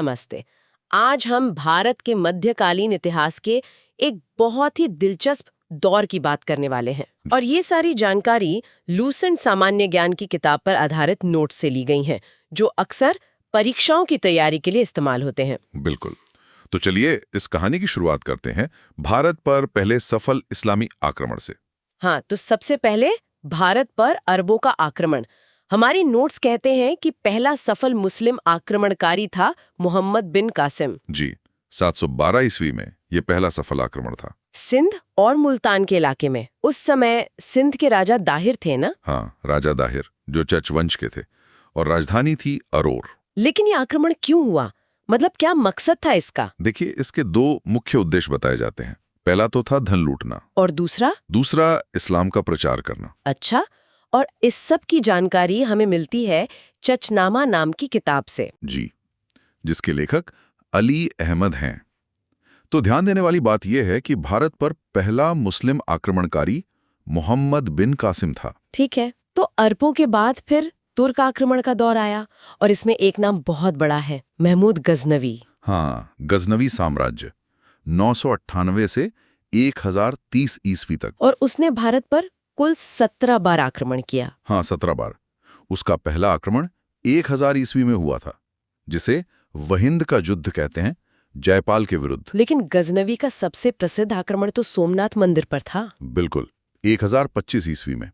नमस्ते। आज हम भारत के मध्यकालीन इतिहास के एक बहुत ही दिलचस्प दौर की बात करने वाले हैं और ये सारी जानकारी लूसेंट सामान्य ज्ञान की किताब पर आधारित नोट्स से ली गई हैं जो अक्सर परीक्षाओं की तैयारी के लिए इस्तेमाल होते हैं। बिल्कुल। तो चलिए इस कहानी की शुरुआत करते हैं भारत पर पहले सफल इस्लामी आक्रमण से। हाँ, तो सबसे पहले भारत पर अरबों का आक्रमण। हमारी नोट्स कहते हैं कि पहला सफल मुस्लिम आक्रमणकारी था मोहम्मद बिन कासिम। जी, 712 ईस्वी में ये पहला सफल आक्रमण था। सिंध और मुल्तान के इलाके में। उस समय सिंध के राजा दाहिर थे ना? हाँ, राजा दाहिर जो चच वंश के थे और राजधानी थी अरोर। लेकिन ये आक्रमण क्यों हुआ? मतलब क्या मकसद था इसका? देखिए, इसके दो मुख्य उद्देश्य बताए जाते हैं। पहला तो था धन लूटना और दूसरा? दूसरा इस्लाम का प्रचार करना। अच्छा, और इस सब की जानकारी हमें मिलती है चचनामा नाम की किताब से। जी, जिसके लेखक अली अहमद हैं। तो ध्यान देने वाली बात यह है कि भारत पर पहला मुस्लिम आक्रमणकारी मोहम्मद बिन कासिम था। ठीक है, तो अरबों के बाद फिर तुर्क आक्रमण का दौर आया और इसमें एक नाम बहुत बड़ा है, महमूद गजनवी। हाँ, गजनवी साम्राज्य 998 से 1030 ईस्वी तक। और उसने भारत पर कुल 17 बार आक्रमण किया। हाँ, 17 बार। उसका पहला आक्रमण 1000 ईस्वी में हुआ था, जिसे वहिंद का युद्ध कहते हैं, जयपाल के विरुद्ध। लेकिन गजनवी का सबसे प्रसिद्ध आक्रमण तो सोमनाथ मंदिर पर था। बिल्कुल, 1025 ईस्वी में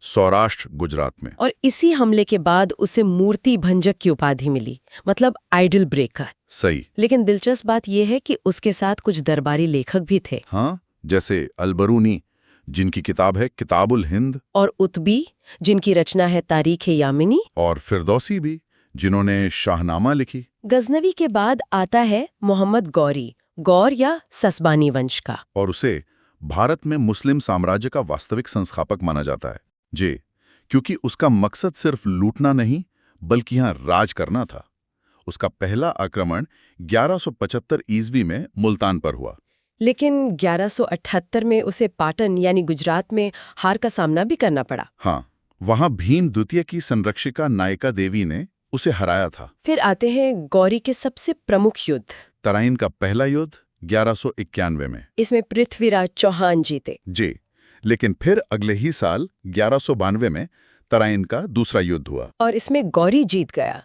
सौराष्ट्र गुजरात में। और इसी हमले के बाद उसे मूर्ति भंजक की उपाधि मिली, मतलब आइडल ब्रेकर। सही। लेकिन दिलचस्प बात यह है कि उसके साथ कुछ दरबारी लेखक भी थे। हाँ, जैसे अलबरूनी जिनकी किताब है किताबुल हिंद, और उतबी जिनकी रचना है तारीख-ए-यामिनी, और फिरदौसी भी जिन्होंने शाहनामा लिखी। गजनवी के बाद आता है मोहम्मद गौरी, गौर या ससबानी वंश का। और उसे भारत में मुस्लिम साम्राज्य का वास्तविक संस्थापक माना जाता है। जी, क्योंकि उसका मकसद सिर्फ लूटना नहीं बल्कि यहाँ राज करना था। उसका पहला आक्रमण 1175 ईस्वी में मुल्तान पर हुआ। लेकिन 1178 में उसे पाटन यानी गुजरात में हार का सामना भी करना पड़ा। हाँ, वहां भीम द्वितीय की संरक्षिका नायका देवी ने उसे हराया था। फिर आते हैं गौरी के सबसे प्रमुख युद्ध, तराइन का पहला युद्ध 1191 में। इसमें पृथ्वीराज चौहान जीते। जी, लेकिन फिर अगले ही साल 1192 में तराइन का दूसरा युद्ध हुआ। और इसमें गौरी जीत गया।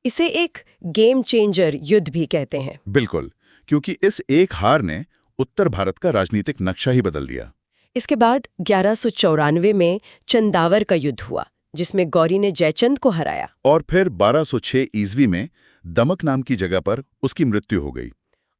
इसे एक गेम चेंजर युद्ध भी कहते हैं। बिल्कुल, क्योंकि इस एक हार ने उत्तर भारत का राजनीतिक नक्शा ही बदल दिया। इसके बाद 1194 में चंदावर का युद्ध हुआ, जिसमें गौरी ने जयचंद को हराया। और फिर 1206 ईस्वी में दमक नाम की जगह पर उसकी मृत्यु हो गई।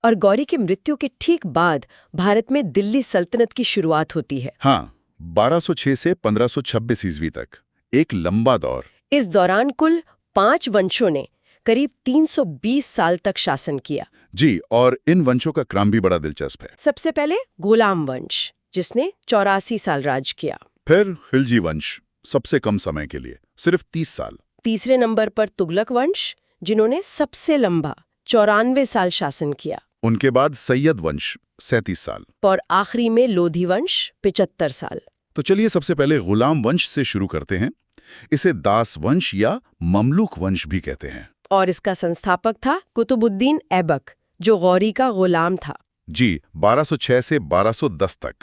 और गौरी की मृत्यु के ठीक बाद भारत में दिल्ली सल्तनत की शुरुआत होती है। हाँ, 1206 से 1526 ईस्वी तक एक लंबा दौर। इस दौरान कुल 5 वंशों ने करीब 320 साल तक शासन किया। जी, और इन वंशों का क्रम भी बड़ा दिलचस्प है। सबसे पहले गुलाम वंश, जिसने 84 साल राज किया। फिर खिलजी वंश, सबसे कम समय के लिए, सिर्फ 30 साल। तीसरे नंबर पर तुगलक वंश, जिन्होंने सबसे लंबा 94 साल शासन किया। उनके बाद सैयद वंश, 37 साल। और आखिरी में लोधी वंश, 75 साल। तो चलिए सबसे पहले गुलाम वंश से शुरू करते हैं। इसे दास वंश या ममलूक वंश भी कहते हैं। और इसका संस्थापक था कुतुबुद्दीन ऐबक, जो गौरी का गुलाम था। जी, 1206 से 1210 तक।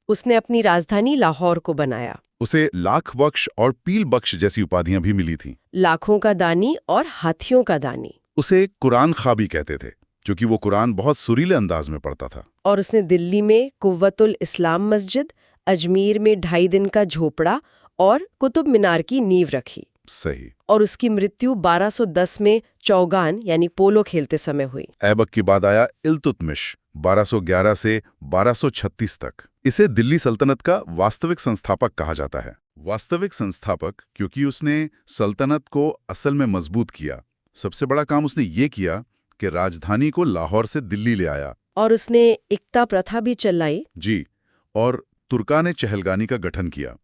उसने अपनी राजधानी लाहौर को बनाया। उसे लाख बख्श और पील बख्श जैसी उपाधियां भी मिली थीं। लाखों का दानी और हाथियों का दानी। उसे कुरान खा भी कहते थे, क्योंकि वो कुरान बहुत सुरीले अंदाज में पढ़ता था। और उसने दिल्ली में कुव्वतुल इस्लाम मस्जिद, अजमेर में 2.5 दिन का झोपड़ा और कुतुब मीनार की नींव रखी। सही। और उसकी मृत्यु 1210 में चौगान यानी पोलो खेलते समय हुई। ऐबक के बाद आया इल्तुतमिश, 1211 से 1236 तक। इसे दिल्ली सल्तनत का वास्तविक संस्थापक कहा जाता है। वास्तविक संस्थापक क्योंकि उसने सल्तनत को असल में मजबूत किया। सबसे बड़ा काम उसने ये किया कि राजधानी को लाहौर से दिल्ली ले आया। और उसने इक्ता प्रथा भी चलाई। जी, और तुर्कान चहलगानी का गठन किया।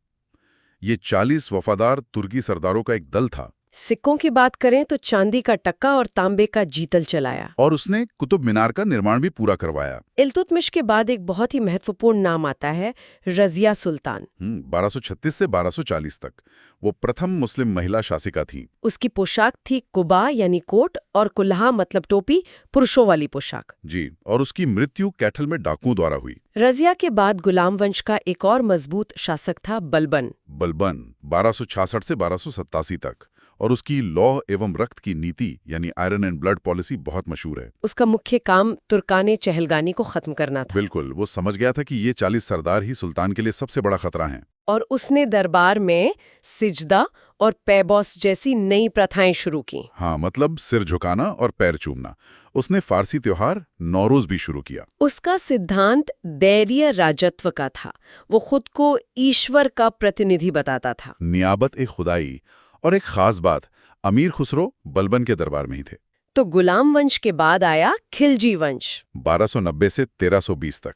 ये 40 वफादार तुर्की सरदारों का एक दल था सिक्कों की बात करें तो चांदी का टक्का और तांबे का जीतल चलाया। और उसने कुतुब मीनार का निर्माण भी पूरा करवाया। इल्तुतमिश के बाद एक बहुत ही महत्वपूर्ण नाम आता है, रजिया सुल्तान। 1236 से 1240 तक वो प्रथम मुस्लिम महिला शासिका थी। उसकी पोशाक थी कुबा यानी कोट और कुल्हा मतलब टोपी, पुरुषों वाली पोशाक। जी, और उसकी मृत्यु कैथल में डाकुओं द्वारा हुई। रजिया के बाद गुलाम वंश का एक और मजबूत शासक था बलबन। बलबन 1266 से 1287 तक, और उसकी लौह एवं रक्त की नीति यानी आयरन एंड ब्लड पॉलिसी बहुत मशहूर है। उसका मुख्य काम तुर्काने चहलगानी को खत्म करना था। बिल्कुल, वो समझ गया था कि ये 40 सरदार ही सुल्तान के लिए सबसे बड़ा खतरा हैं। और उसने दरबार में सिजदा और पैबॉस जैसी नई प्रथाएं शुरू की। हाँ, मतलब सिर झुकाना और पैर चूमना। उसने फारसी त्योहार नौरोज भी शुरू किया। उसका सिद्धांत दैर्य राजत्व का था। वो खुद को ईश्वर का प्रतिनिधि बताता था। नियाबत एक खुदाई, और एक खास बात, अमीर खुसरो बलबन के दरबार में ही थे। तो गुलाम वंश के बाद आया खिलजी वंश 1290 से 1320 तक,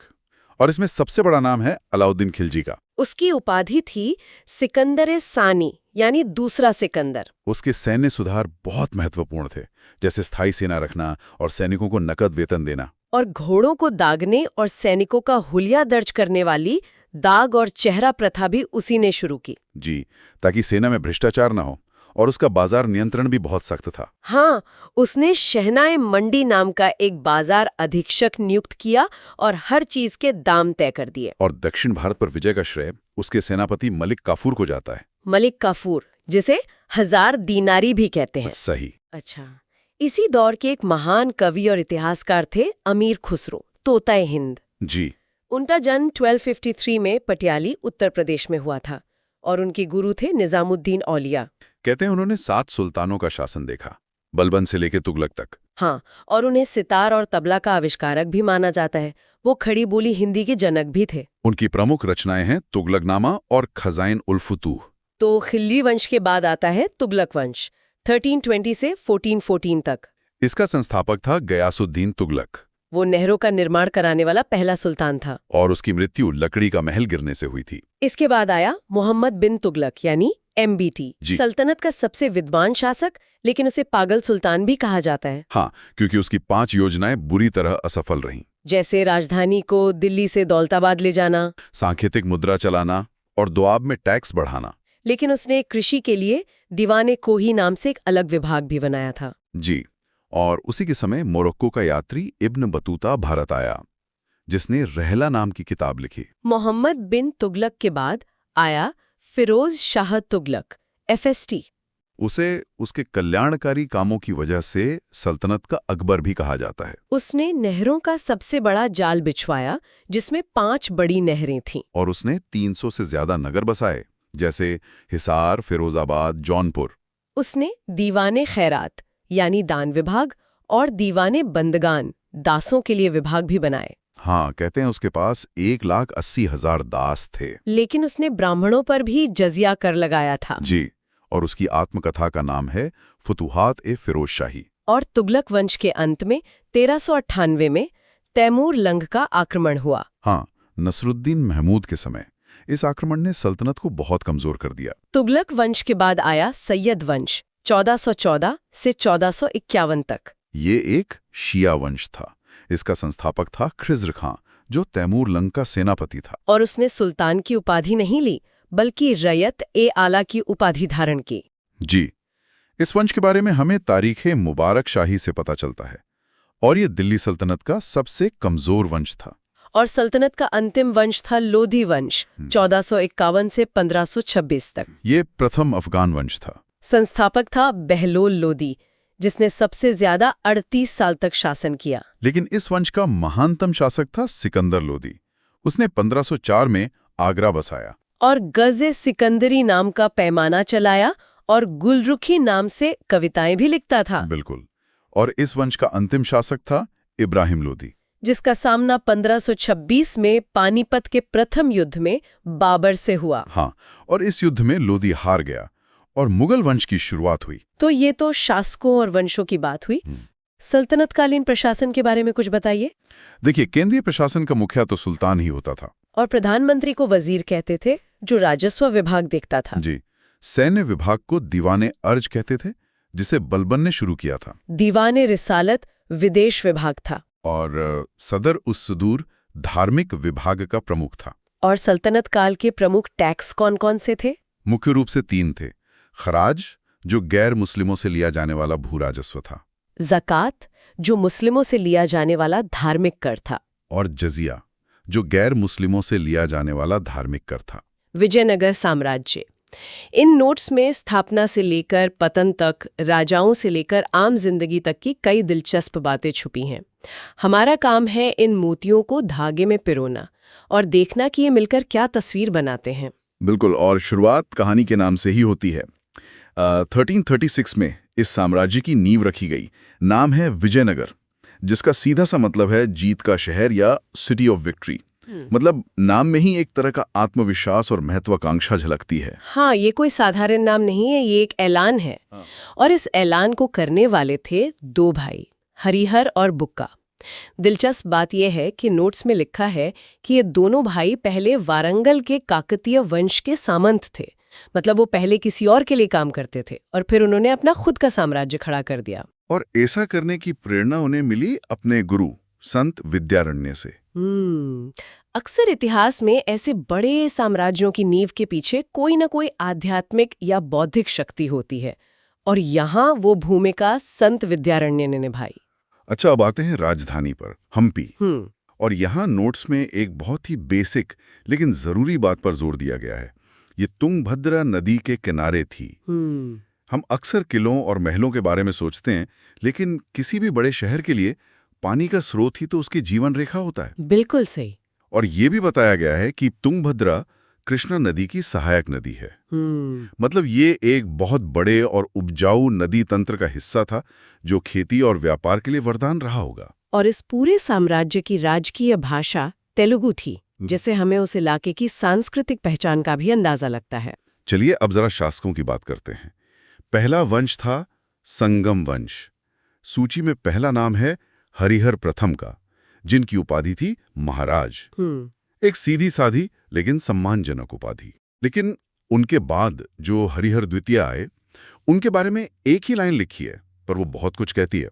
और इसमें सबसे बड़ा नाम है अलाउद्दीन खिलजी का। उसकी उपाधि थी सिकंदर सानी यानी दूसरा सिकंदर। उसके सैन्य सुधार बहुत महत्वपूर्ण थे, जैसे स्थायी सेना रखना और सैनिकों को नकद वेतन देना। और घोड़ों को दागने और सैनिकों का हुलिया दर्ज करने वाली दाग और चेहरा प्रथा भी उसी ने शुरू की। जी, ताकि सेना में भ्रष्टाचार न हो, और उसका बाजार नियंत्रण भी बहुत सख्त था। हाँ, उसने शहनाए मंडी नाम का एक बाजार अधीक्षक नियुक्त किया और हर चीज के दाम तय कर दिए। और दक्षिण भारत पर विजय का श्रेय उसके सेनापति मलिक काफूर को जाता है। मलिक काफूर, जिसे 1000 दीनारी भी कहते हैं। सही। अच्छा, इसी दौर के एक महान कवि और इतिहासकार थे अमीर खुसरो, तोता हिंद। जी। उनका जन्म 1253 में पटियाली, उत्तर प्रदेश में हुआ था, और उनके गुरु थे निजामुद्दीन औलिया। कहते हैं उन्होंने 7 सुल्तानों का शासन देखा, बलबन से लेकर तुगलक तक। हाँ, और उन्हें सितार और तबला का आविष्कारक भी माना जाता है। वो खड़ी बोली हिंदी के जनक भी थे। उनकी प्रमुख रचनाएं हैं तुगलकनामा और खजाइन उल फुतूह। तो खिल्जी वंश के बाद आता है तुगलक वंश, 1320 से 1414 तक। इसका संस्थापक था गयासुद्दीन तुगलक। वो नहरों का निर्माण कराने वाला पहला सुल्तान था। और उसकी मृत्यु लकड़ी का महल गिरने से हुई थी। इसके बाद आया मोहम्मद बिन तुगलक यानी MBT, जी। सल्तनत का सबसे विद्वान शासक, लेकिन उसे पागल सुल्तान भी कहा जाता है। हाँ, क्योंकि उसकी 5 योजनाएं बुरी तरह असफल रहीं। जैसे राजधानी को दिल्ली से दौलताबाद ले जाना, सांकेतिक मुद्रा चलाना और दोआब में टैक्स बढ़ाना। लेकिन उसने कृषि के लिए दीवाने कोही नाम से एक अलग विभाग भी बनाया था। जी, और उसी के समय मोरक्को का यात्री इब्न बतूता भारत आया, जिसने रहला नाम की किताब लिखी। मोहम्मद बिन तुगलक के बाद आया फिरोज शाह तुगलक, FST। उसे उसके कल्याणकारी कामों की वजह से सल्तनत का अकबर भी कहा जाता है। उसने नहरों का सबसे बड़ा जाल बिछवाया, जिसमें 5 बड़ी नहरें थीं। और उसने 300 से ज्यादा नगर बसाए, जैसे हिसार, फिरोजाबाद, जौनपुर। उसने दीवाने खैरात यानी दान विभाग और दीवाने बंदगान, दासों के लिए विभाग भी बनाए। हाँ, कहते हैं उसके पास 1,80,000 दास थे। लेकिन उसने ब्राह्मणों पर भी जजिया कर लगाया था। जी, और उसकी आत्मकथा का नाम है फुतुहात-ए-फिरोज शाही। और तुगलक वंश के अंत में 1398 में तैमूर लंग का आक्रमण हुआ। हाँ, नसरुद्दीन महमूद के समय इस आक्रमण ने सल्तनत को बहुत कमजोर कर दिया। तुगलक वंश के बाद आया सैयद वंश, 1414 से 1451 तक। ये एक शिया वंश था। इसका संस्थापक था खिज़्र खां, जो तैमूर लंग का सेनापति था। और उसने सुल्तान की उपाधि नहीं ली, बल्कि रयत-ए-आला की उपाधि धारण की। जी, इस वंश के बारे में हमें तारीख़ मुबारक शाही से पता चलता है, और ये दिल्ली सल्तनत का सबसे कमजोर वंश था। और सल्तनत का अंतिम वंश था लोधी वंश, 1451 से 1526 तक। ये प्रथम अफगान वंश था। संस्थापक था बहलोल लोदी, जिसने सबसे ज्यादा 38 साल तक शासन किया। लेकिन इस वंश का महानतम शासक था सिकंदर लोदी। उसने 1504 में आगरा बसाया और गज़े सिकंदरी नाम का पैमाना चलाया और गुलरुखी नाम से कविताएं भी लिखता था। बिल्कुल। और इस वंश का अंतिम शासक था इब्राहिम लोदी, जिसका सामना 1526 में पानीपत के प्रथम युद्ध में बाबर से हुआ। हाँ, और इस युद्ध में लोदी हार गया और मुगल वंश की शुरुआत हुई। तो ये तो शासकों और वंशों की बात हुई। सल्तनतकालीन प्रशासन के बारे में कुछ बताइए। देखिए, केंद्रीय प्रशासन का मुखिया तो सुल्तान ही होता था। और प्रधानमंत्री को वजीर कहते थे, जो राजस्व विभाग देखता था। जी, सैन्य विभाग को दीवाने अर्ज कहते थे, जिसे बलबन ने शुरू किया था। दीवाने रिसालत विदेश विभाग था। और सदर उस सुदूर धार्मिक विभाग का प्रमुख था। और सल्तनत काल के प्रमुख टैक्स कौन कौन से थे? मुख्य रूप से 3 थे। खराज, जो गैर मुस्लिमों से लिया जाने वाला भू राजस्व था। ज़कात, जो मुस्लिमों से लिया जाने वाला धार्मिक कर था। और जजिया, जो गैर मुस्लिमों से लिया जाने वाला धार्मिक कर था। विजयनगर साम्राज्य। इन नोट्स में स्थापना से लेकर पतन तक, राजाओं से लेकर आम जिंदगी तक की कई दिलचस्प बातें छुपी हैं। हमारा काम है इन मोतियों को धागे में पिरोना और देखना कि ये मिलकर क्या तस्वीर बनाते हैं। बिल्कुल, और शुरुआत कहानी के नाम से ही होती है। 1336 में इस साम्राज्य की नींव रखी गई। नाम है विजयनगर, जिसका सीधा सा मतलब है जीत का शहर या सिटी ऑफ विक्ट्री। मतलब नाम में ही एक तरह का आत्मविश्वास और महत्वाकांक्षा झलकती है। हाँ, ये कोई साधारण नाम नहीं है, ये एक ऐलान है। और इस ऐलान को करने वाले थे 2 भाई, हरिहर और बुक्का। दिलचस्प बात यह है कि नोट्स में लिखा है कि ये दोनों भाई पहले वारंगल के काकतीय वंश के सामंत थे। मतलब वो पहले किसी और के लिए काम करते थे और फिर उन्होंने अपना खुद का साम्राज्य खड़ा कर दिया। और ऐसा करने की प्रेरणा उन्हें मिली अपने गुरु संत विद्यारण्य से। अक्सर इतिहास में ऐसे बड़े साम्राज्यों की नींव के पीछे कोई ना कोई आध्यात्मिक या बौद्धिक शक्ति होती है, और यहाँ वो भूमिका संत विद्यारण्य ने निभाई। अच्छा, अब आते हैं राजधानी पर, हम्पी। और यहाँ नोट्स में एक बहुत ही बेसिक लेकिन जरूरी बात पर जोर दिया गया है। ये तुंगभद्रा नदी के किनारे थी। हम अक्सर किलों और महलों के बारे में सोचते हैं, लेकिन किसी भी बड़े शहर के लिए पानी का स्रोत ही तो उसकी जीवन रेखा होता है। बिल्कुल सही। और ये भी बताया गया है कि तुंगभद्रा कृष्णा नदी की सहायक नदी है। मतलब ये एक बहुत बड़े और उपजाऊ नदी तंत्र का हिस्सा था, जो खेती और व्यापार के लिए वरदान रहा होगा। और इस पूरे साम्राज्य की राजकीय भाषा तेलुगु थी, जिससे हमें उस इलाके की सांस्कृतिक पहचान का भी अंदाजा लगता है। चलिए अब जरा शासकों की बात करते हैं। पहला वंश था संगम वंश। सूची में पहला नाम है हरिहर प्रथम का, जिनकी उपाधि थी महाराज। एक सीधी साधी लेकिन सम्मानजनक उपाधि। लेकिन उनके बाद जो हरिहर द्वितीय आए, उनके बारे में एक ही लाइन लिखी है, पर वो बहुत कुछ कहती है।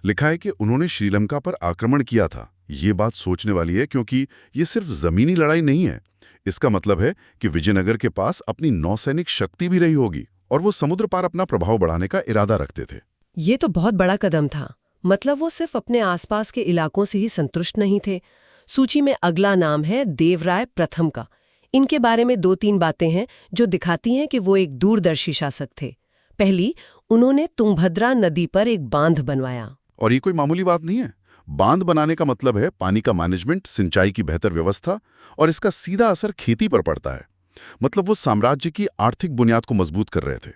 लिखा है कि उन्होंने श्रीलंका पर आक्रमण किया था। ये बात सोचने वाली है, क्योंकि ये सिर्फ जमीनी लड़ाई नहीं है। इसका मतलब है कि विजयनगर के पास अपनी नौसैनिक शक्ति भी रही होगी और वो समुद्र पार अपना प्रभाव बढ़ाने का इरादा रखते थे। ये तो बहुत बड़ा कदम था। मतलब वो सिर्फ अपने आसपास के इलाकों से ही संतुष्ट नहीं थे। सूची में अगला नाम है देवराय प्रथम का। इनके बारे में 2-3 बातें हैं जो दिखाती हैं कि वो एक दूरदर्शी शासक थे। पहली, उन्होंने तुंगभद्रा नदी पर एक बांध बनवाया। और ये कोई मामूली बात नहीं है। बांध बनाने का मतलब है पानी का मैनेजमेंट, सिंचाई की बेहतर व्यवस्था, और इसका सीधा असर खेती पर पड़ता है। मतलब वो साम्राज्य की आर्थिक बुनियाद को मजबूत कर रहे थे।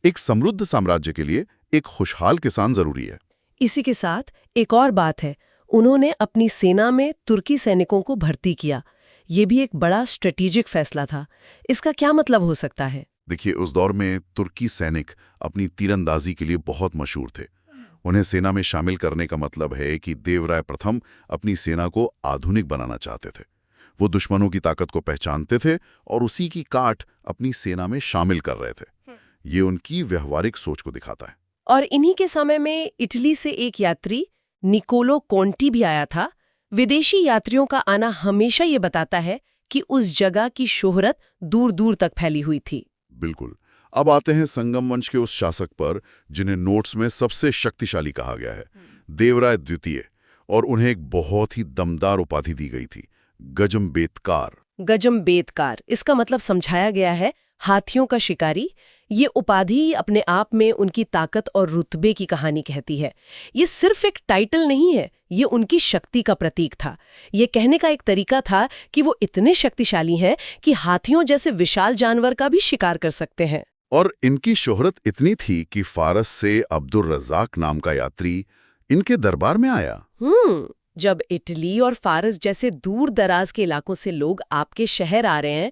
एक समृद्ध साम्राज्य के लिए एक खुशहाल किसान जरूरी है। इसी के साथ एक और बात है, उन्होंने अपनी सेना में तुर्की सैनिकों को भर्ती किया। ये भी एक बड़ा स्ट्रेटेजिक फैसला था। इसका क्या मतलब हो सकता है? देखिए, उस दौर में तुर्की सैनिक अपनी तीरंदाजी के लिए बहुत मशहूर थे। उन्हें सेना में शामिल करने का मतलब है कि देवराय प्रथम अपनी सेना को आधुनिक बनाना चाहते थे। वो दुश्मनों की ताकत को पहचानते थे और उसी की काट अपनी सेना में शामिल कर रहे थे। ये उनकी व्यवहारिक सोच को दिखाता है। और इन्हीं के समय में इटली से एक यात्री निकोलो कोंटी भी आया था। विदेशी यात्रियों का आना हमेशा ये बताता है कि उस जगह की शोहरत दूर दूर तक फैली हुई थी। बिल्कुल। अब आते हैं संगम वंश के उस शासक पर जिन्हें नोट्स में सबसे शक्तिशाली कहा गया है, देवराय द्वितीय। और उन्हें एक बहुत ही दमदार उपाधि दी गई थी, गजमबेतकार। गजमबेतकार, इसका मतलब समझाया गया है हाथियों का शिकारी। ये उपाधि अपने आप में उनकी ताकत और रुतबे की कहानी कहती है। ये सिर्फ एक टाइटल नहीं है, ये उनकी शक्ति का प्रतीक था। ये कहने का एक तरीका था कि वो इतने शक्तिशाली हैं कि हाथियों जैसे विशाल जानवर का भी शिकार कर सकते हैं। और इनकी शोहरत इतनी थी कि फारस से अब्दुल रज़ाक नाम का यात्री इनके दरबार में आया। जब इटली और फारस जैसे दूर दराज के इलाकों से लोग आपके शहर आ रहे हैं,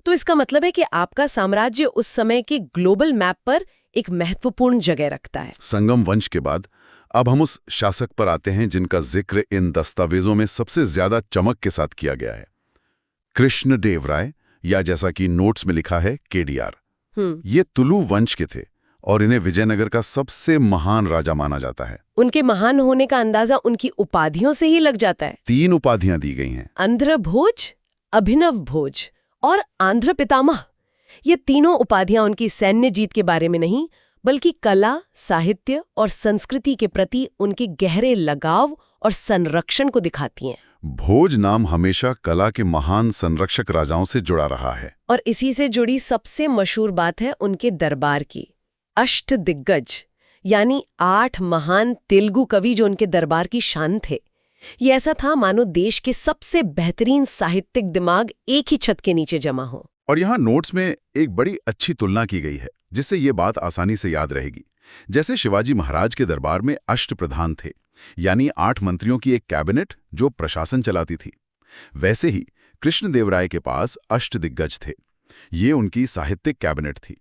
तो इसका मतलब है कि आपका साम्राज्य उस समय के ग्लोबल मैप पर एक महत्वपूर्ण जगह रखता है। संगम वंश के बाद अब हम उस शासक पर आते हैं जिनका जिक्र इन दस्तावेजों में सबसे ज्यादा चमक के साथ किया गया है, कृष्णदेव राय, या जैसा कि नोट्स में लिखा है, केडीआर। ये तुलु वंश के थे और इन्हें विजयनगर का सबसे महान राजा माना जाता है। उनके महान होने का अंदाजा उनकी उपाधियों से ही लग जाता है। 3 उपाधियां दी गई हैं। आंध्र भोज, अभिनव भोज और आंध्र पितामह। ये तीनों उपाधियां उनकी सैन्य जीत के बारे में नहीं, बल्कि कला, साहित्य और संस्कृति के प्रति उनके गहरे लगाव और संरक्षण को दिखाती हैं। भोज नाम हमेशा कला के महान संरक्षक राजाओं से जुड़ा रहा है। और इसी से जुड़ी सबसे मशहूर बात है उनके दरबार की। अष्टदिग्गज यानी 8 महान तेलुगु कवि जो उनके दरबार की शान थे। ये ऐसा था मानो देश के सबसे बेहतरीन साहित्यिक दिमाग एक ही छत के नीचे जमा हो। और यहाँ नोट्स में एक बड़ी अच्छी तुलना की गई है जिससे ये बात आसानी से याद रहेगी। जैसे शिवाजी महाराज के दरबार में अष्टप्रधान थे, यानी 8 मंत्रियों की एक कैबिनेट जो प्रशासन चलाती थी, वैसे ही कृष्णदेवराय के पास अष्टदिग्गज थे। ये उनकी साहित्यिक कैबिनेट थी।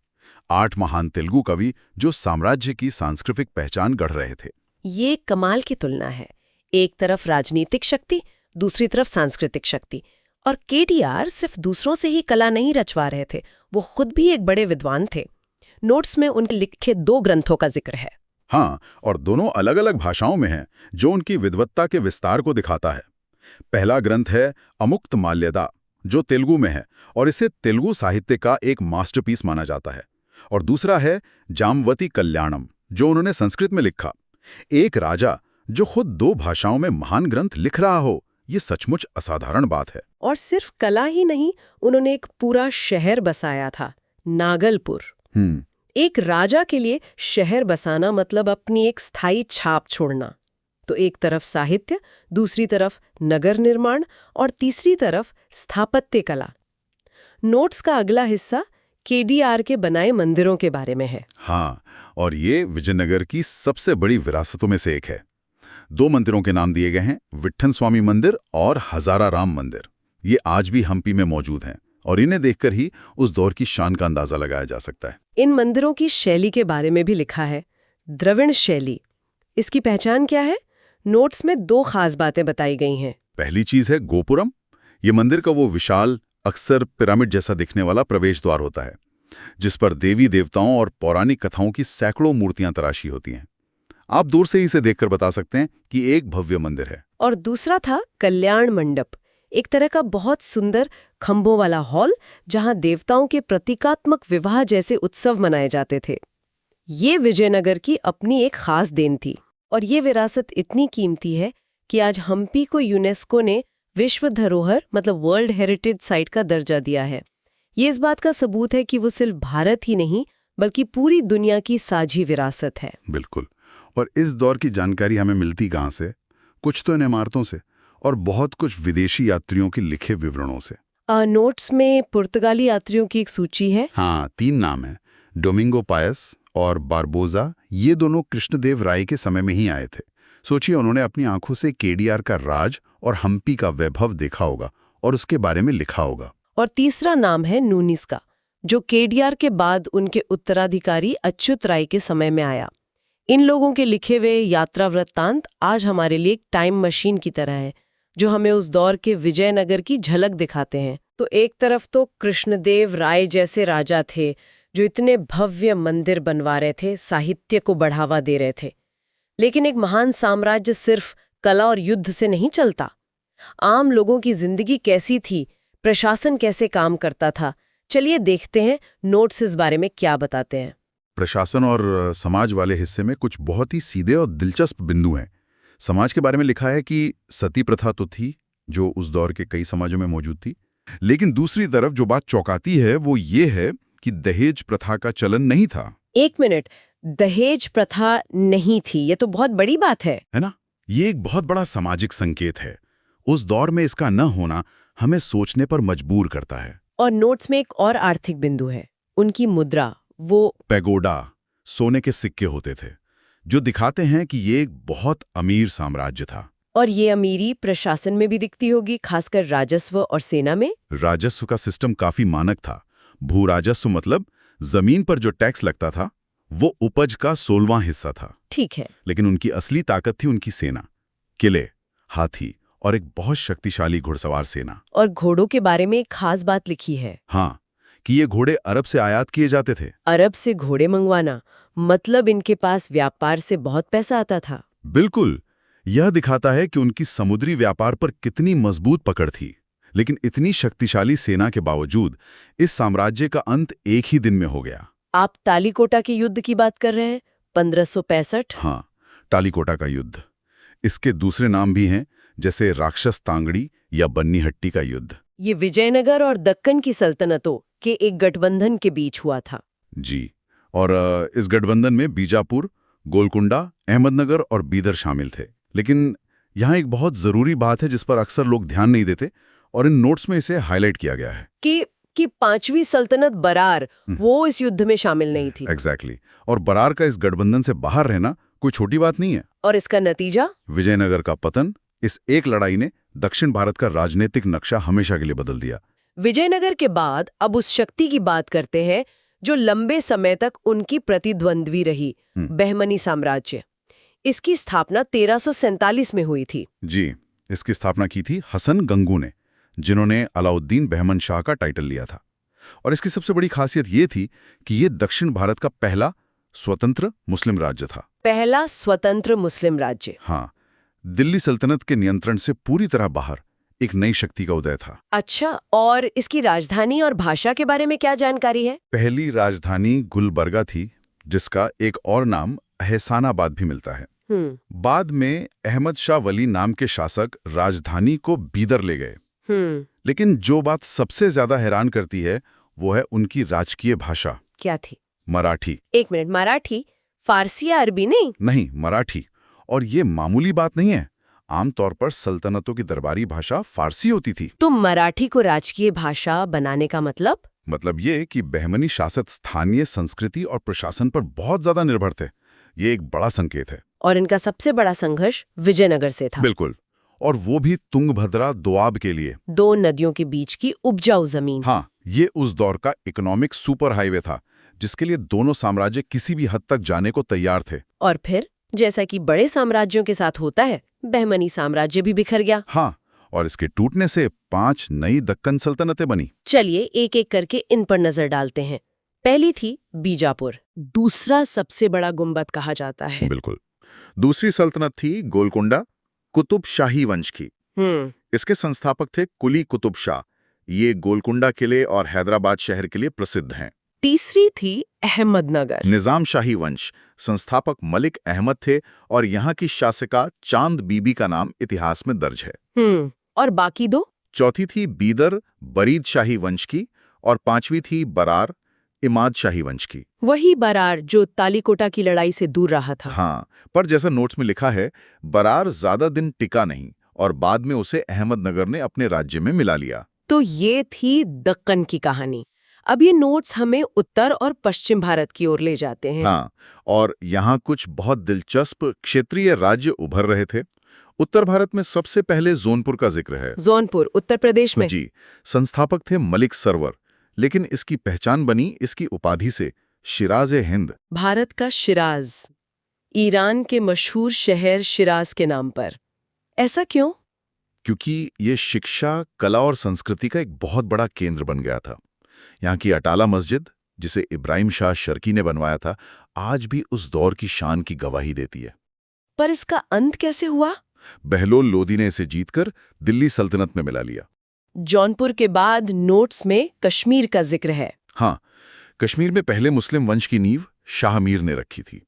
8 महान तेलुगु कवि जो साम्राज्य की सांस्कृतिक पहचान गढ़ रहे थे। ये कमाल की तुलना है। एक तरफ राजनीतिक शक्ति, दूसरी तरफ सांस्कृतिक शक्ति। और केटीआर सिर्फ दूसरों से ही कला नहीं रचवा रहे थे, वो खुद भी एक बड़े विद्वान थे। नोट्स में उनके लिखे 2 ग्रंथों का जिक्र है। हाँ, और दोनों अलग अलग भाषाओं में हैं, जो उनकी विद्वत्ता के विस्तार को दिखाता है। पहला ग्रंथ है अमुक्त माल्यदा, जो तेलुगु में है और इसे तेलुगु साहित्य का एक मास्टरपीस माना जाता है। और दूसरा है जामवती कल्याणम, जो उन्होंने संस्कृत में लिखा। एक राजा जो खुद 2 भाषाओं में महान ग्रंथ लिख रहा हो, ये सचमुच असाधारण बात है। और सिर्फ कला ही नहीं, उन्होंने एक पूरा शहर बसाया था, नागलपुर। एक राजा के लिए शहर बसाना मतलब अपनी एक स्थायी छाप छोड़ना। तो एक तरफ साहित्य, दूसरी तरफ नगर निर्माण और तीसरी तरफ स्थापत्य कला। नोट्स का अगला हिस्सा केडीआर के बनाए मंदिरों के बारे में है। हाँ, और ये विजयनगर की सबसे बड़ी विरासतों में से एक है। 2 मंदिरों के नाम दिए गए हैं, विट्ठन स्वामी मंदिर और हजारा राम मंदिर। ये आज भी हम्पी में मौजूद हैं और इन्हें देखकर ही उस दौर की शान का अंदाजा लगाया जा सकता है। इन मंदिरों की शैली के बारे में भी लिखा है, द्रविड़ शैली। इसकी पहचान क्या है? नोट्स में 2 खास बातें बताई गई हैं। पहली चीज है गोपुरम। ये मंदिर का वो विशाल, अक्सर पिरामिड जैसा दिखने वाला प्रवेश द्वार होता है, जिस पर देवी देवताओं और पौराणिक कथाओं की सैकड़ों मूर्तियां तराशी होती हैं। आप दूर से ही इसे देखकर बता सकते हैं कि एक भव्य मंदिर है। और दूसरा था कल्याण मंडप, एक तरह का बहुत सुंदर खंभों वाला हॉल जहां देवताओं के प्रतीकात्मक विवाह जैसे उत्सव मनाए जाते थे। ये विजयनगर की अपनी एक खास देन थी और ये विरासत इतनी कीमती है कि आज हम्पी को यूनेस्को ने विश्व धरोहर मतलब वर्ल्ड हेरिटेज साइट का दर्जा दिया है। ये इस बात का सबूत है कि वो सिर्फ भारत ही नहीं बल्कि पूरी दुनिया की साझी विरासत है। बिल्कुल। और इस दौर की जानकारी हमें मिलती कहाँ से? कुछ तो इन इमारतों से और बहुत कुछ विदेशी यात्रियों के लिखे विवरणों से। नोट्स में पुर्तगाली यात्रियों की एक सूची है। हाँ, 3 नाम हैं, डोमिंगो पायस और बारबोजा। ये दोनों कृष्णदेव राय के समय में ही आए थे। सोचिए, उन्होंने अपनी आंखों से केडीआर का राज और हम्पी का वैभव देखा होगा और उसके बारे में लिखा होगा। और तीसरा नाम है नूनिस का, जो केडीआर के बाद उनके उत्तराधिकारी अच्युत राय के समय में आया। इन लोगों के लिखे हुए यात्रा वृत्तांत आज हमारे लिए एक टाइम मशीन की तरह है, जो हमें उस दौर के विजयनगर की झलक दिखाते हैं। तो एक तरफ तो कृष्णदेव राय जैसे राजा थे जो इतने भव्य मंदिर बनवा रहे थे, साहित्य को बढ़ावा दे रहे थे। लेकिन एक महान साम्राज्य सिर्फ कला और युद्ध से नहीं चलता। आम लोगों की जिंदगी कैसी थी, प्रशासन कैसे काम करता था, चलिए देखते हैं नोट्स इस बारे में क्या बताते हैं। प्रशासन और समाज वाले हिस्से में कुछ बहुत ही सीधे और दिलचस्प बिंदु हैं। समाज के बारे में लिखा है कि सती प्रथा तो थी, जो उस दौर के कई समाजों में मौजूद थी, लेकिन दूसरी तरफ जो बात चौंकाती है वो ये है कि दहेज प्रथा का चलन नहीं था। 1 मिनट, दहेज प्रथा नहीं थी, ये तो बहुत बड़ी बात है ना? ये एक बहुत बड़ा सामाजिक संकेत है। उस दौर में इसका न होना हमें सोचने पर मजबूर करता है। और नोट्स में एक और आर्थिक बिंदु है, उनकी मुद्रा। वो पैगोडा सोने के सिक्के होते थे, जो दिखाते हैं कि ये एक बहुत अमीर साम्राज्य था। और ये अमीरी प्रशासन में भी दिखती होगी, खासकर राजस्व और सेना में। राजस्व का सिस्टम काफी मानक था। भू राजस्व मतलब जमीन पर जो टैक्स लगता था वो उपज का 16वां हिस्सा था। ठीक है। लेकिन उनकी असली ताकत थी उनकी सेना, किले, हाथी और एक बहुत शक्तिशाली घुड़सवार सेना। और घोड़ों के बारे में एक खास बात लिखी है। हाँ, कि ये घोड़े अरब से आयात किए जाते थे। अरब से घोड़े मंगवाना, मतलब इनके पास व्यापार से बहुत पैसा आता था। बिल्कुल, यह दिखाता है कि उनकी समुद्री व्यापार पर कितनी मजबूत पकड़ थी। लेकिन इतनी शक्तिशाली सेना के बावजूद इस साम्राज्य का अंत एक ही दिन में हो गया। आप तालीकोटा के युद्ध की बात कर रहे हैं, 1565? हाँ, टालीकोटा का युद्ध। इसके दूसरे नाम भी हैं, जैसे राक्षस तांगड़ी या बन्नीहट्टी का युद्ध। ये विजयनगर और दक्कन की सल्तनतों के एक गठबंधन के बीच हुआ था। जी, और इस गठबंधन में बीजापुर, गोलकुंडा, अहमदनगर और बीदर शामिल थे। लेकिन यहाँ एक बहुत जरूरी बात है जिस पर अक्सर लोग ध्यान नहीं देते, और इन नोट्स में इसे हाईलाइट किया गया है कि पांचवी सल्तनत बरार, वो इस युद्ध में शामिल नहीं थी। एग्जैक्टली। और बरार का इस गठबंधन से बाहर रहना कोई छोटी बात नहीं है। और इसका नतीजा? विजयनगर का पतन। इस एक लड़ाई ने दक्षिण भारत का राजनीतिक नक्शा हमेशा के लिए बदल दिया। विजयनगर के बाद अब उस शक्ति की बात करते हैं जो लंबे समय तक उनकी प्रतिद्वंद्वी रही, बहमनी साम्राज्य। इसकी स्थापना 1347 में हुई थी। जी, इसकी स्थापना की थी हसन गंगू ने, जिन्होंने अलाउद्दीन बहमन शाह का टाइटल लिया था। और इसकी सबसे बड़ी खासियत ये थी कि ये दक्षिण भारत का पहला स्वतंत्र मुस्लिम राज्य था। पहला स्वतंत्र मुस्लिम राज्य। हाँ, दिल्ली सल्तनत के नियंत्रण से पूरी तरह बाहर एक नई शक्ति का उदय था। अच्छा, और इसकी राजधानी और भाषा के बारे में क्या जानकारी है? पहली राजधानी गुलबर्गा थी, जिसका एक और नाम एहसानाबाद भी मिलता है। बाद में अहमद शाह वली नाम के शासक राजधानी को बीदर ले गए। लेकिन जो बात सबसे ज्यादा हैरान करती है वो है उनकी राजकीय भाषा। क्या थी? मराठी। एक मिनट, मराठी? फारसी या अरबी? नहीं, मराठी। और ये मामूली बात नहीं है। आमतौर पर सल्तनतों की दरबारी भाषा फारसी होती थी। तो मराठी को राजकीय भाषा बनाने का मतलब ये कि बहमनी शासक स्थानीय संस्कृति और प्रशासन पर बहुत ज्यादा निर्भर थे। ये एक बड़ा संकेत है। और इनका सबसे बड़ा संघर्ष विजयनगर से था। बिल्कुल, और वो भी तुंगभद्रा दोआब के लिए, दो नदियों के बीच की उपजाऊ जमीन। हाँ, ये उस दौर का इकोनॉमिक सुपर हाईवे था, जिसके लिए दोनों साम्राज्य किसी भी हद तक जाने को तैयार थे। और फिर, जैसा कि बड़े साम्राज्यों के साथ होता है, बहमनी साम्राज्य भी बिखर गया। हाँ, और इसके टूटने से 5 नई दक्कन सल्तनतें बनी। चलिए एक एक करके इन पर नजर डालते हैं। पहली थी बीजापुर, दूसरा सबसे बड़ा गुंबद कहा जाता है। बिल्कुल। दूसरी सल्तनत थी गोलकुंडा, कुतुब शाही वंश की। इसके संस्थापक थे कुली कुतुब शाह। ये गोलकुंडा किले और हैदराबाद शहर के लिए प्रसिद्ध हैं। तीसरी थी अहमदनगर, निजाम शाही वंश। संस्थापक मलिक अहमद थे और यहाँ की शासिका चांद बीबी का नाम इतिहास में दर्ज है। और बाकी दो? चौथी थी बीदर बरीद शाही वंश की, और 5वीं थी बरार इमाद शाही वंश की। वही बरार जो तालीकोटा की लड़ाई से दूर रहा था। हाँ, पर जैसा नोट्स में लिखा है, बरार ज्यादा दिन टिका नहीं और बाद में उसे अहमदनगर ने अपने राज्य में मिला लिया। तो ये थी दक्कन की कहानी। अब ये नोट्स हमें उत्तर और पश्चिम भारत की ओर ले जाते हैं। हाँ, और यहाँ कुछ बहुत दिलचस्प क्षेत्रीय राज्य उभर रहे थे। उत्तर भारत में सबसे पहले जौनपुर का जिक्र है। जौनपुर उत्तर प्रदेश में? जी, संस्थापक थे मलिक सरवर, लेकिन इसकी पहचान बनी इसकी उपाधि से, शिराज-ए-हिंद। भारत का शिराज, ईरान के मशहूर शहर शिराज के नाम पर। ऐसा क्यों? क्योंकि ये शिक्षा, कला और संस्कृति का एक बहुत बड़ा केंद्र बन गया था। यहाँ की अटाला मस्जिद, जिसे इब्राहिम शाह शर्की ने बनवाया था, आज भी उस दौर की शान की गवाही देती है। पर इसका अंत कैसे हुआ? बहलोल लोदी ने इसे जीतकर दिल्ली सल्तनत में मिला लिया। जौनपुर के बाद नोट्स में कश्मीर का जिक्र है। हाँ, कश्मीर में पहले मुस्लिम वंश की नींव शाह मीर ने रखी थी।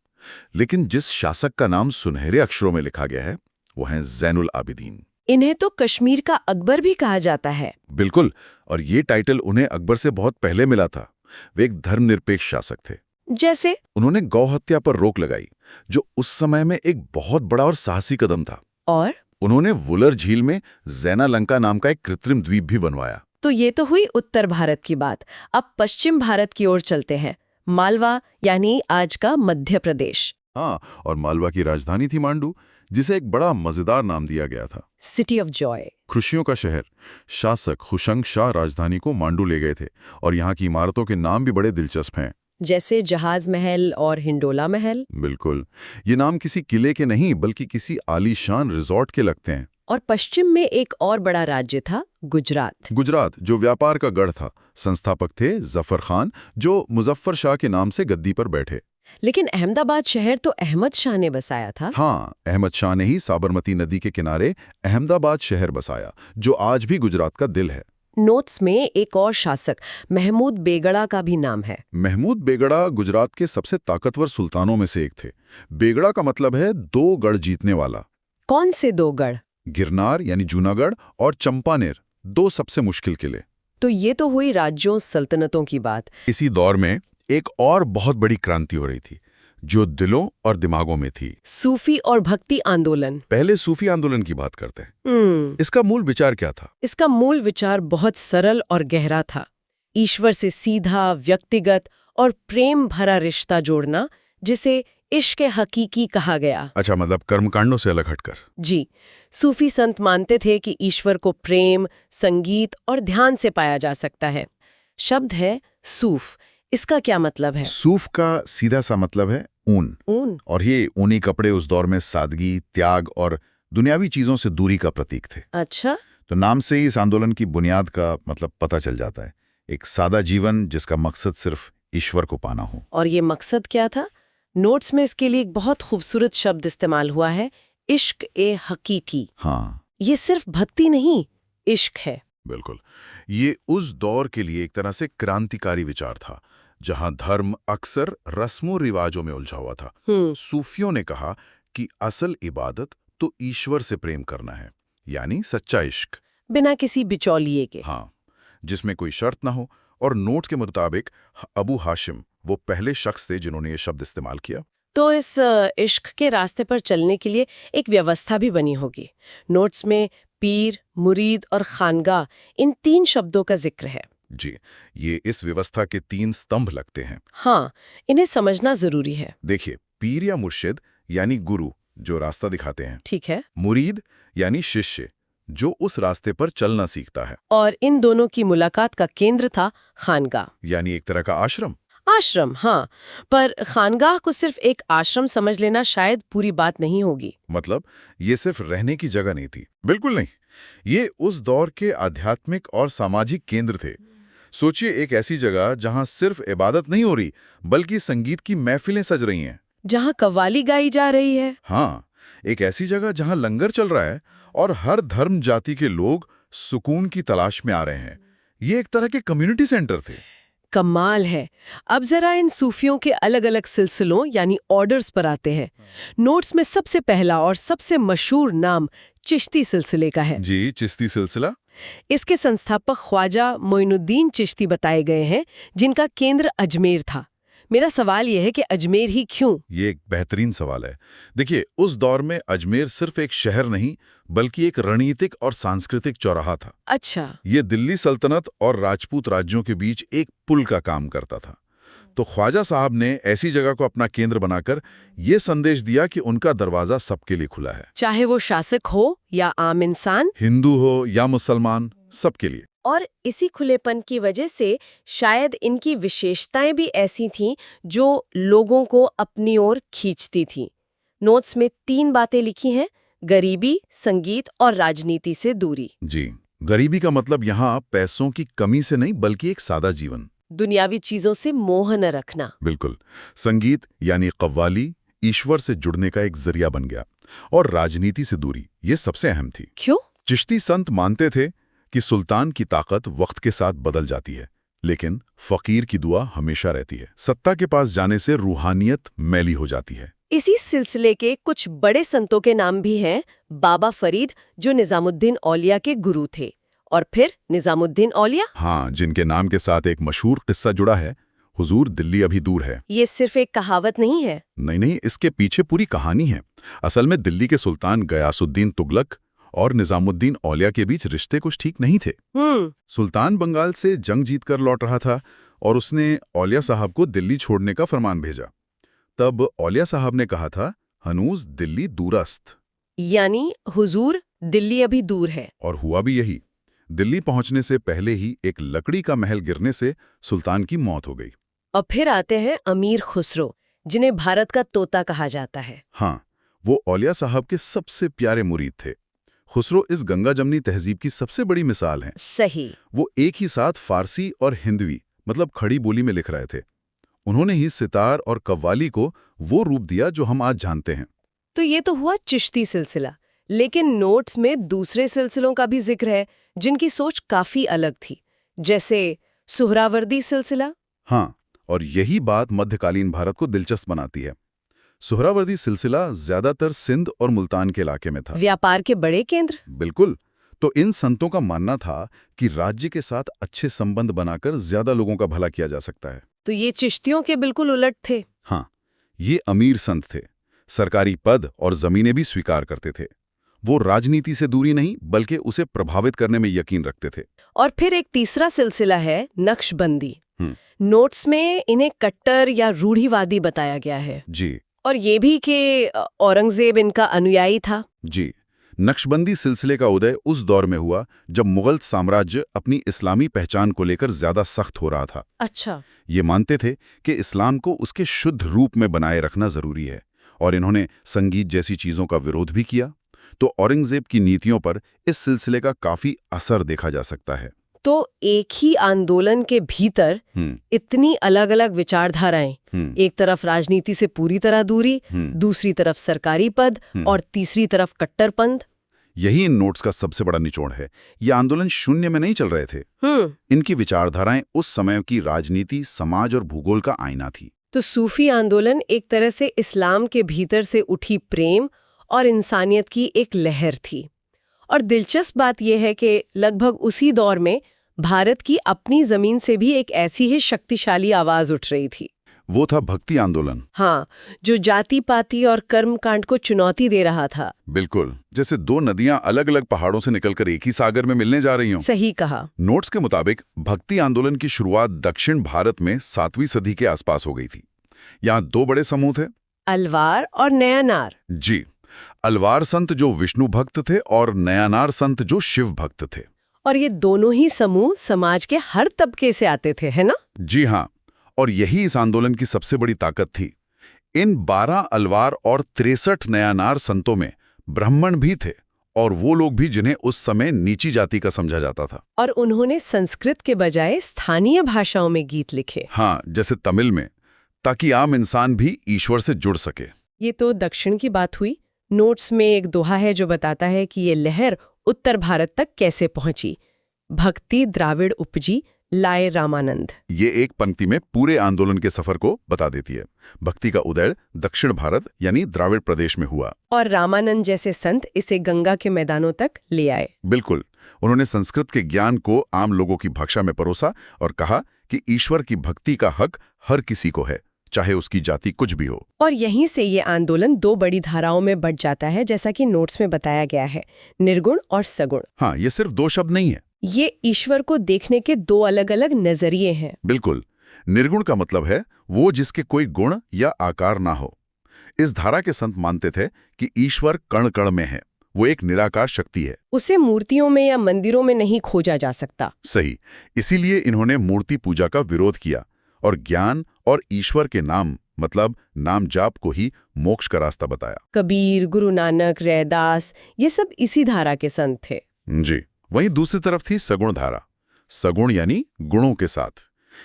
लेकिन जिस शासक का नाम सुनहरे अक्षरों में लिखा गया है, वो हैं ज़ैनुल आबिदीन। इन्हें तो कश्मीर का अकबर भी कहा जाता है। बिल्कुल, और ये टाइटल उन्हें अकबर से बहुत पहले मिला था। वे एक धर्मनिरपेक्ष शासक थे। जैसे? उन्होंने गौ हत्या पर रोक लगाई, जो उस समय में एक बहुत बड़ा और साहसी कदम था। और उन्होंने वुलर झील में ज़ैना लंका नाम का एक कृत्रिम द्वीप भी बनवाया। तो ये तो हुई उत्तर भारत की बात। अब पश्चिम भारत की ओर चलते हैं। मालवा, यानी आज का मध्य प्रदेश। हाँ, और मालवा की राजधानी थी मांडू, जिसे एक बड़ा मजेदार नाम दिया गया था, सिटी ऑफ जॉय, खुशियों का शहर। शासक खुशंग शाह राजधानी को मांडू ले गए थे, और यहाँ की इमारतों के नाम भी बड़े दिलचस्प हैं, जैसे जहाज महल और हिंडोला महल। बिल्कुल, ये नाम किसी किले के नहीं बल्कि किसी आलीशान रिजॉर्ट के लगते हैं। और पश्चिम में एक और बड़ा राज्य था, गुजरात। गुजरात, जो व्यापार का गढ़ था। संस्थापक थे जफर खान, जो मुजफ्फर शाह के नाम से गद्दी पर बैठे। लेकिन अहमदाबाद शहर तो अहमद शाह ने बसाया था। हाँ, अहमद शाह ने ही साबरमती नदी के किनारे अहमदाबाद शहर बसाया, जो आज भी गुजरात का दिल है। नोट्स में एक और शासक महमूद बेगड़ा का भी नाम है। महमूद बेगड़ा गुजरात के सबसे ताकतवर सुल्तानों में से एक थे। बेगड़ा का मतलब है 2 गढ़ जीतने वाला। कौन से 2 गढ़? गिरनार यानी जूनागढ़ और चंपानेर, 2 सबसे मुश्किल किले। तो ये तो हुई राज्यों सल्तनतों की बात। इसी दौर में एक और बहुत बड़ी क्रांति हो रही थी, जो दिलों और दिमागों में थी। सूफी और भक्ति आंदोलन। पहले सूफी आंदोलन की बात करते हैं। इसका मूल विचार क्या था? इसका मूल विचार बहुत सरल और गहरा था। ईश्वर से सीधा, व्यक्तिगत और प्रेम भरा रिश्ता जोड़ना, जिसे इश्क हकीकी कहा गया। अच्छा, मतलब कर्मकांडों से अलग हटकर। जी, सूफी संत मानते थे कि ईश्वर को प्रेम, संगीत और ध्यान से पाया जा सकता है। शब्द है सूफ। इसका क्या मतलब है? सूफ का सीधा सा मतलब है ऊन। ऊन? और ये ऊनी कपड़े उस दौर में सादगी, त्याग और दुनियावी चीजों से दूरी का प्रतीक थे। अच्छा। तो नाम से ही इस आंदोलन की बुनियाद का मतलब पता चल जाता है। एक सादा जीवन जिसका मकसद सिर्फ ईश्वर को पाना हो। और ये मकसद क्या था? नोट्स में इसके लिए एक बहुत खूबसूरत शब्द इस्तेमाल हुआ है, इश्क ए हकीकी। हाँ, ये सिर्फ भक्ति नहीं, इश्क है। बिल्कुल। ये उस दौर के लिए एक तरह से क्रांतिकारी विचार था, जहां धर्म अक्सर रस्मों रिवाजों में उलझा हुआ था। सूफियों ने कहा कि असल इबादत तो ईश्वर से प्रेम करना है, यानी सच्चा इश्क, बिना किसी बिचौलिए के। हाँ, जिसमें कोई शर्त ना हो। और नोट्स के मुताबिक अबू हाशिम वो पहले शख्स थे जिन्होंने ये शब्द इस्तेमाल किया। तो इस इश्क के रास्ते पर चलने के लिए एक व्यवस्था भी बनी होगी। नोट्स में पीर, मुरीद और खानगाह, इन 3 शब्दों का जिक्र है। जी, ये इस व्यवस्था के 3 स्तंभ लगते हैं। हाँ, इन्हें समझना जरूरी है। देखिए, पीर या मुर्शिद यानी गुरु, जो रास्ता दिखाते हैं। ठीक है। मुरीद यानी शिष्य, जो उस रास्ते पर चलना सीखता है। और इन दोनों की मुलाकात का केंद्र था खानगाह, यानी एक तरह का आश्रम। आश्रम, हाँ। पर खानगाह को सिर्फ एक आश्रम समझ लेना शायद पूरी बात नहीं होगी। मतलब ये सिर्फ रहने की जगह नहीं थी, बिल्कुल नहीं। ये उस दौर के आध्यात्मिक और सामाजिक केंद्र थे। सोचिए, एक ऐसी जगह जहां सिर्फ इबादत नहीं हो रही, बल्कि संगीत की महफिलें सज रही हैं, जहाँ कव्वाली गाई जा रही है। हाँ, एक ऐसी जगह जहां लंगर चल रहा है और हर धर्म जाति के लोग सुकून की तलाश में आ रहे हैं। ये एक तरह के कम्युनिटी सेंटर थे। कमाल है। अब जरा इन सूफियों के अलग अलग सिलसिलों यानी ऑर्डर्स पर आते हैं। नोट्स में सबसे पहला और सबसे मशहूर नाम चिश्ती सिलसिले का है। जी, चिश्ती सिलसिला। इसके संस्थापक ख्वाजा मोइनुद्दीन चिश्ती बताए गए हैं, जिनका केंद्र अजमेर था। मेरा सवाल यह है कि अजमेर ही क्यों? ये एक बेहतरीन सवाल है। देखिए, उस दौर में अजमेर सिर्फ एक शहर नहीं, बल्कि एक रणनीतिक और सांस्कृतिक चौराहा था। अच्छा। ये दिल्ली सल्तनत और राजपूत राज्यों के बीच एक पुल का काम करता था। तो ख्वाजा साहब ने ऐसी जगह को अपना केंद्र बनाकर ये संदेश दिया कि उनका दरवाजा सबके लिए खुला है, चाहे वो शासक हो या आम इंसान, हिंदू हो या मुसलमान, सबके लिए। और इसी खुलेपन की वजह से शायद इनकी विशेषताएं भी ऐसी थीं जो लोगों को अपनी ओर खींचती थीं। नोट्स में 3 बातें लिखी हैं: गरीबी, संगीत और राजनीति से दूरी। जी, गरीबी का मतलब यहाँ पैसों की कमी से नहीं, बल्कि एक सादा जीवन, दुनियावी चीजों से मोह न रखना। बिल्कुल। संगीत यानी कव्वाली ईश्वर से जुड़ने का एक जरिया बन गया। और राजनीति से दूरी, ये सबसे अहम थी। क्यों? चिश्ती संत मानते थे कि सुल्तान की ताकत वक्त के साथ बदल जाती है, लेकिन फकीर की दुआ हमेशा रहती है। सत्ता के पास जाने से रूहानियत मैली हो जाती है। इसी सिलसिले के कुछ बड़े संतों के नाम भी हैं। बाबा फरीद, जो निजामुद्दीन औलिया के गुरु थे, और फिर निजामुद्दीन औलिया। हाँ, जिनके नाम के साथ एक मशहूर किस्सा जुड़ा है, हुजूर दिल्ली अभी दूर है। ये सिर्फ एक कहावत नहीं है। नहीं, इसके पीछे पूरी कहानी है। असल में दिल्ली के सुल्तान गयासुद्दीन तुगलक और निजामुद्दीन औलिया के बीच रिश्ते कुछ ठीक नहीं थे। सुल्तान बंगाल से जंग जीतकर लौट रहा था और उसने औलिया साहब को दिल्ली छोड़ने का फरमान भेजा। तब औलिया साहब ने कहा था, हनूज दिल्ली दूरस्त, यानी हुजूर दिल्ली अभी दूर है। और हुआ भी यही। दिल्ली पहुंचने से पहले ही एक लकड़ी का महल गिरने से सुल्तान की मौत हो गई। और फिर आते हैं अमीर खुसरो, जिन्हें भारत का तोता कहा जाता है। हाँ, वो औलिया साहब के सबसे प्यारे मुरीद थे। खुसरो इस गंगा जमनी तहजीब की सबसे बड़ी मिसाल हैं। सही। वो एक ही साथ फारसी और हिंदवी मतलब खड़ी बोली में लिख रहे थे। उन्होंने ही सितार और कव्वाली को वो रूप दिया जो हम आज जानते हैं। तो ये तो हुआ चिश्ती सिलसिला, लेकिन नोट्स में दूसरे सिलसिलों का भी जिक्र है जिनकी सोच काफी अलग थी, जैसे सुहरावर्दी सिलसिला। हाँ, और यही बात मध्यकालीन भारत को दिलचस्प बनाती है। सुहरावर्दी सिलसिला ज्यादातर सिंध और मुल्तान के इलाके में था। व्यापार के बड़े केंद्र। बिल्कुल। तो इन संतों का मानना था कि राज्य के साथ अच्छे संबंध बनाकर ज्यादा लोगों का भला किया जा सकता है। तो ये चिश्तियों के बिल्कुल उलट थे। हाँ, ये अमीर संत थे, सरकारी पद और जमीनें भी स्वीकार करते थे। वो राजनीति से दूरी नहीं बल्कि उसे प्रभावित करने में यकीन रखते थे। और फिर एक तीसरा सिलसिला है नक्शबंदी। नोट्स में इन्हें कट्टर या रूढ़िवादी बताया गया है। जी। और ये भी कि औरंगजेब इनका अनुयायी था। जी। नक्शबंदी सिलसिले का उदय उस दौर में हुआ जब मुगल साम्राज्य अपनी इस्लामी पहचान को लेकर ज्यादा सख्त हो रहा था। अच्छा। ये मानते थे कि इस्लाम को उसके शुद्ध रूप में बनाए रखना जरूरी है, और इन्होंने संगीत जैसी चीजों का विरोध भी किया। तो औरंगजेब की नीतियों पर इस सिलसिले का काफी असर देखा जा सकता है। तो एक ही आंदोलन के भीतर इतनी अलग अलग विचारधाराएं, एक तरफ राजनीति से पूरी तरह दूरी, दूसरी तरफ सरकारी पद और तीसरी तरफ कट्टरपंथ। यही इन नोट्स का सबसे बड़ा निचोड़ है। ये आंदोलन शून्य में नहीं चल रहे थे। इनकी विचारधाराएं उस समय की राजनीति, समाज और भूगोल का आईना थी। तो सूफी आंदोलन एक तरह से इस्लाम के भीतर से उठी प्रेम और इंसानियत की एक लहर थी। और दिलचस्प बात यह है कि लगभग उसी दौर में भारत की अपनी जमीन से भी एक ऐसी ही शक्तिशाली आवाज उठ रही थी। वो था भक्ति आंदोलन। हाँ, जो जाति पाति और कर्मकांड को चुनौती दे रहा था। बिल्कुल, जैसे दो नदियां अलग अलग पहाड़ों से निकलकर एक ही सागर में मिलने जा रही हों। सही कहा। नोट्स के मुताबिक भक्ति आंदोलन की शुरुआत दक्षिण भारत में 7वीं सदी के आसपास हो गई थी। यहाँ दो बड़े समूह थे, अलवार और नयानार। जी। अलवार संत जो विष्णु भक्त थे और नयानार संत जो शिव भक्त थे। और ये दोनों ही समूह समाज के हर तबके से आते थे, है ना? जी हाँ, और यही इस आंदोलन की सबसे बड़ी ताकत थी। इन 12 अलवार और 63 नयानार संतों में ब्राह्मण भी थे, और वो लोग भी जिन्हें उस समय नीची जाति का समझा जाता था। और उन्होंने संस्कृत के बजाय स्थानीय भाषाओं में गीत लिखे। हाँ, जैसे तमिल में, ताकि आम इंसान भी ईश्वर से जुड़ सके। ये तो दक्षिण की बात हुई। नोट्स में एक दोहा है जो बताता है कि ये लहर उत्तर भारत तक कैसे पहुंची। भक्ति द्राविड़ उपजी, लाए रामानंद। ये एक पंक्ति में पूरे आंदोलन के सफर को बता देती है। भक्ति का उदय दक्षिण भारत यानी द्राविड़ प्रदेश में हुआ, और रामानंद जैसे संत इसे गंगा के मैदानों तक ले आए। बिल्कुल, उन्होंने संस्कृत के ज्ञान को आम लोगों की भाषा में परोसा और कहा कि ईश्वर की भक्ति का हक हर किसी को है, चाहे उसकी जाति कुछ भी हो। और यहीं से ये आंदोलन दो बड़ी धाराओं में बढ़ जाता है, जैसा कि नोट्स में बताया गया है, निर्गुण और सगुण। हाँ, ये सिर्फ दो शब्द नहीं है, ये ईश्वर को देखने के दो अलग अलग नजरिए हैं। बिल्कुल। निर्गुण का मतलब है वो जिसके कोई गुण या आकार ना हो। इस धारा के संत मानते थे कि ईश्वर कण कण में है, वो एक निराकार शक्ति है, उसे मूर्तियों में या मंदिरों में नहीं खोजा जा सकता। सही। इसीलिए इन्होंने मूर्ति पूजा का विरोध किया और ज्ञान और ईश्वर के नाम मतलब नाम जाप को ही मोक्ष का रास्ता बताया। कबीर, गुरु नानक, रैदास, ये सब इसी धारा के संत थे। जी। वहीं दूसरी तरफ थी सगुण धारा। सगुण यानी गुणों के साथ।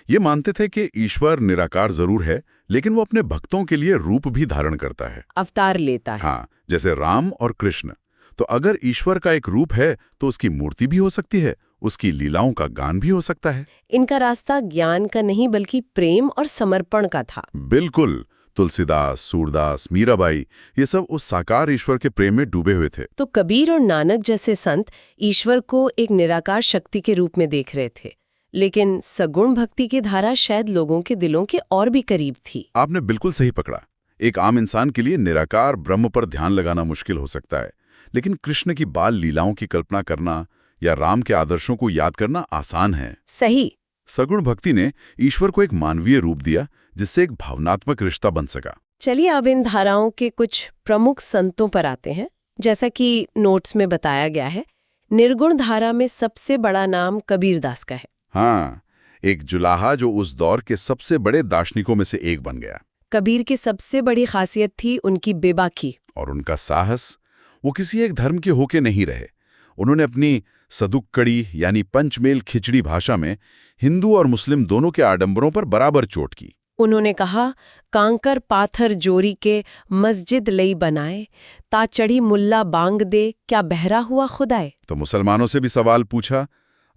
ये मानते थे कि ईश्वर निराकार जरूर है, लेकिन वो अपने भक्तों के लिए रूप भी धारण करता है, अवतार लेता है। हाँ, जैसे राम और कृष्ण। तो अगर ईश्वर का एक रूप है तो उसकी मूर्ति भी हो सकती है, उसकी लीलाओं का गान भी हो सकता है। इनका रास्ता ज्ञान का नहीं बल्कि प्रेम और समर्पण का था। बिल्कुल। तुलसीदास, सूरदास, मीराबाई, ये सब उस साकार ईश्वर के प्रेम में डूबे हुए थे। तो कबीर और नानक जैसे संत ईश्वर को एक निराकार शक्ति के रूप में देख रहे थे, लेकिन सगुण भक्ति की धारा शायद लोगों के दिलों के और भी करीब थी। आपने बिल्कुल सही पकड़ा। एक आम इंसान के लिए निराकार ब्रह्म पर ध्यान लगाना मुश्किल हो सकता है, लेकिन कृष्ण की बाल लीलाओं की कल्पना करना या राम के आदर्शों को याद करना आसान है। सही। सगुण भक्ति ने ईश्वर को एक मानवीय रूप दिया जिससे एक भावनात्मक रिश्ता बन सका। चलिए अब इन धाराओं के कुछ प्रमुख संतों पर आते हैं। जैसा कि नोट्स में बताया गया है, निर्गुण धारा में सबसे बड़ा नाम कबीरदास का है। हाँ, एक जुलाहा जो उस दौर के सबसे बड़े दार्शनिकों में से एक बन गया। कबीर की सबसे बड़ी खासियत थी उनकी बेबाकी और उनका साहस। वो किसी एक धर्म के होके नहीं रहे। उन्होंने अपनी सदुक्कड़ी यानी पंचमेल खिचड़ी भाषा में हिंदू और मुस्लिम दोनों के आडंबरों पर बराबर चोट की। उन्होंने कहा, कांकर पाथर जोरी के मस्जिद लई बनाए, ता चढ़ी मुल्ला बांग दे, क्या बहरा हुआ खुदाए। तो मुसलमानों से भी सवाल पूछा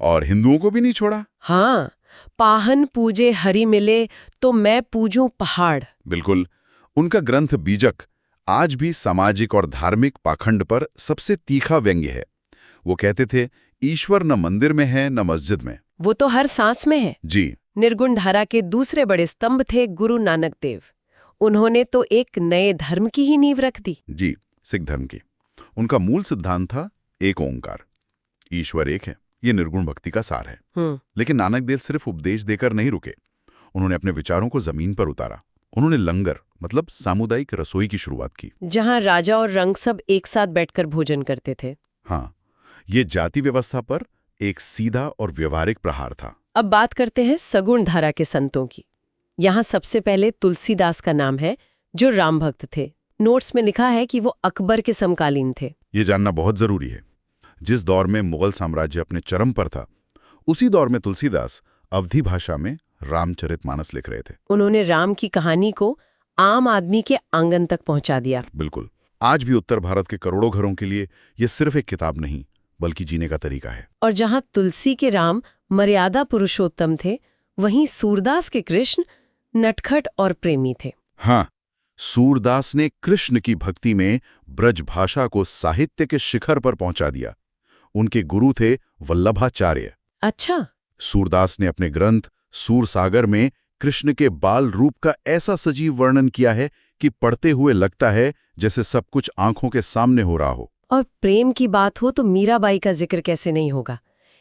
और हिंदुओं को भी नहीं छोड़ा। हाँ, पाहन पूजे हरि मिले तो मैं पूजूं पहाड़। बिल्कुल। उनका ग्रंथ बीजक आज भी सामाजिक और धार्मिक पाखंड पर सबसे तीखा व्यंग्य है। वो कहते थे, ईश्वर न मंदिर में है न मस्जिद में, वो तो हर सांस में है। जी। निर्गुण धारा के दूसरे बड़े स्तंभ थे गुरु नानक देव। उन्होंने तो एक नए धर्म की ही नींव रख दी। जी, सिख धर्म की। उनका मूल सिद्धांत था एक ओंकार, ईश्वर एक है। ये निर्गुण भक्ति का सार है। लेकिन नानक देव सिर्फ उपदेश देकर नहीं रुके, उन्होंने अपने विचारों को जमीन पर उतारा। उन्होंने लंगर मतलब सामुदायिक रसोई की शुरुआत की, जहां राजा और रंग सब एक साथ बैठकर भोजन करते थे। हाँ, ये जाति व्यवस्था पर एक सीधा और व्यवहारिक प्रहार था। अब बात करते हैं सगुण धारा के संतों की। यहाँ सबसे पहले तुलसीदास का नाम है, जो राम भक्त थे। नोट्स में लिखा है कि वो अकबर के समकालीन थे। ये जानना बहुत जरूरी है। जिस दौर में मुगल साम्राज्य अपने चरम पर था, उसी दौर में तुलसीदास अवधी भाषा में रामचरितमानस लिख रहे थे। उन्होंने राम की कहानी को आम आदमी के आंगन तक पहुंचा दिया। बिल्कुल। आज भी उत्तर भारत के करोड़ों घरों के लिए ये सिर्फ एक किताब नहीं, बल्कि जीने का तरीका है। और जहां तुलसी के राम मर्यादा पुरुषोत्तम थे, वहीं सूरदास के कृष्ण नटखट और प्रेमी थे। हाँ, सूरदास ने कृष्ण की भक्ति में ब्रज भाषा को साहित्य के शिखर पर पहुंचा दिया। उनके गुरु थे वल्लभाचार्य। अच्छा। सूरदास ने अपने ग्रंथ सूरसागर में कृष्ण के बाल रूप का ऐसा सजीव वर्णन किया है कि पढ़ते हुए लगता है जैसे सब कुछ आंखों के सामने हो रहा हो। और प्रेम की बात हो तो मीराबाई का जिक्र कैसे नहीं होगा,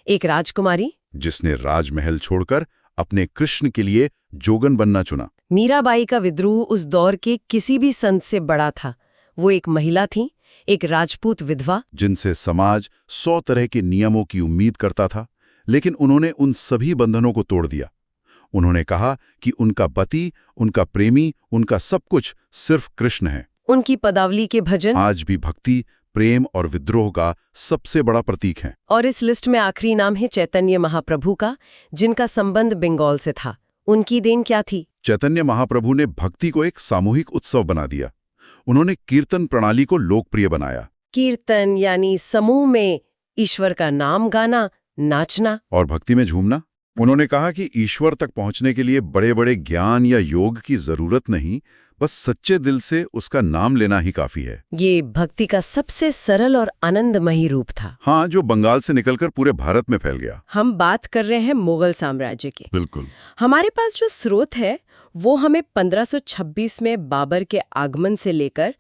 एक राजकुमारी जिसने राजमहल छोड़कर अपने कृष्ण के लिए जोगन बनना चुना। मीराबाई का विद्रोह उस दौर के किसी भी संत से बड़ा था। वो एक महिला थी, एक राजपूत विधवा, जिनसे समाज 100 तरह के नियमों की उम्मीद करता था, लेकिन उन्होंने उन सभी बंधनों को तोड़ दिया। उन्होंने कहा कि उनका पति, उनका प्रेमी, उनका सब कुछ सिर्फ कृष्ण है। उनकी पदावली के भजन आज भी भक्ति, प्रेम और विद्रोह का सबसे बड़ा प्रतीक है। और इस लिस्ट में आखिरी नाम है चैतन्य महाप्रभु का, जिनका संबंध बंगाल से था। उनकी देन क्या थी? चैतन्य महाप्रभु ने भक्ति को एक सामूहिक उत्सव बना दिया। उन्होंने कीर्तन प्रणाली को लोकप्रिय बनाया। कीर्तन यानी समूह में ईश्वर का नाम गाना, नाचना और भक्ति में झूमना। उन्होंने कहा कि ईश्वर तक पहुंचने के लिए बड़े बड़े ज्ञान या योग की जरूरत नहीं, बस सच्चे दिल से उसका नाम लेना ही काफी है। ये भक्ति का सबसे सरल और आनंदमयी रूप था। हाँ, जो बंगाल से निकलकर पूरे भारत में फैल गया। हम बात कर रहे हैं मुगल साम्राज्य की। बिल्कुल। हमारे पास जो स्रोत है वो हमें 1526 में बाबर के आगमन से लेकर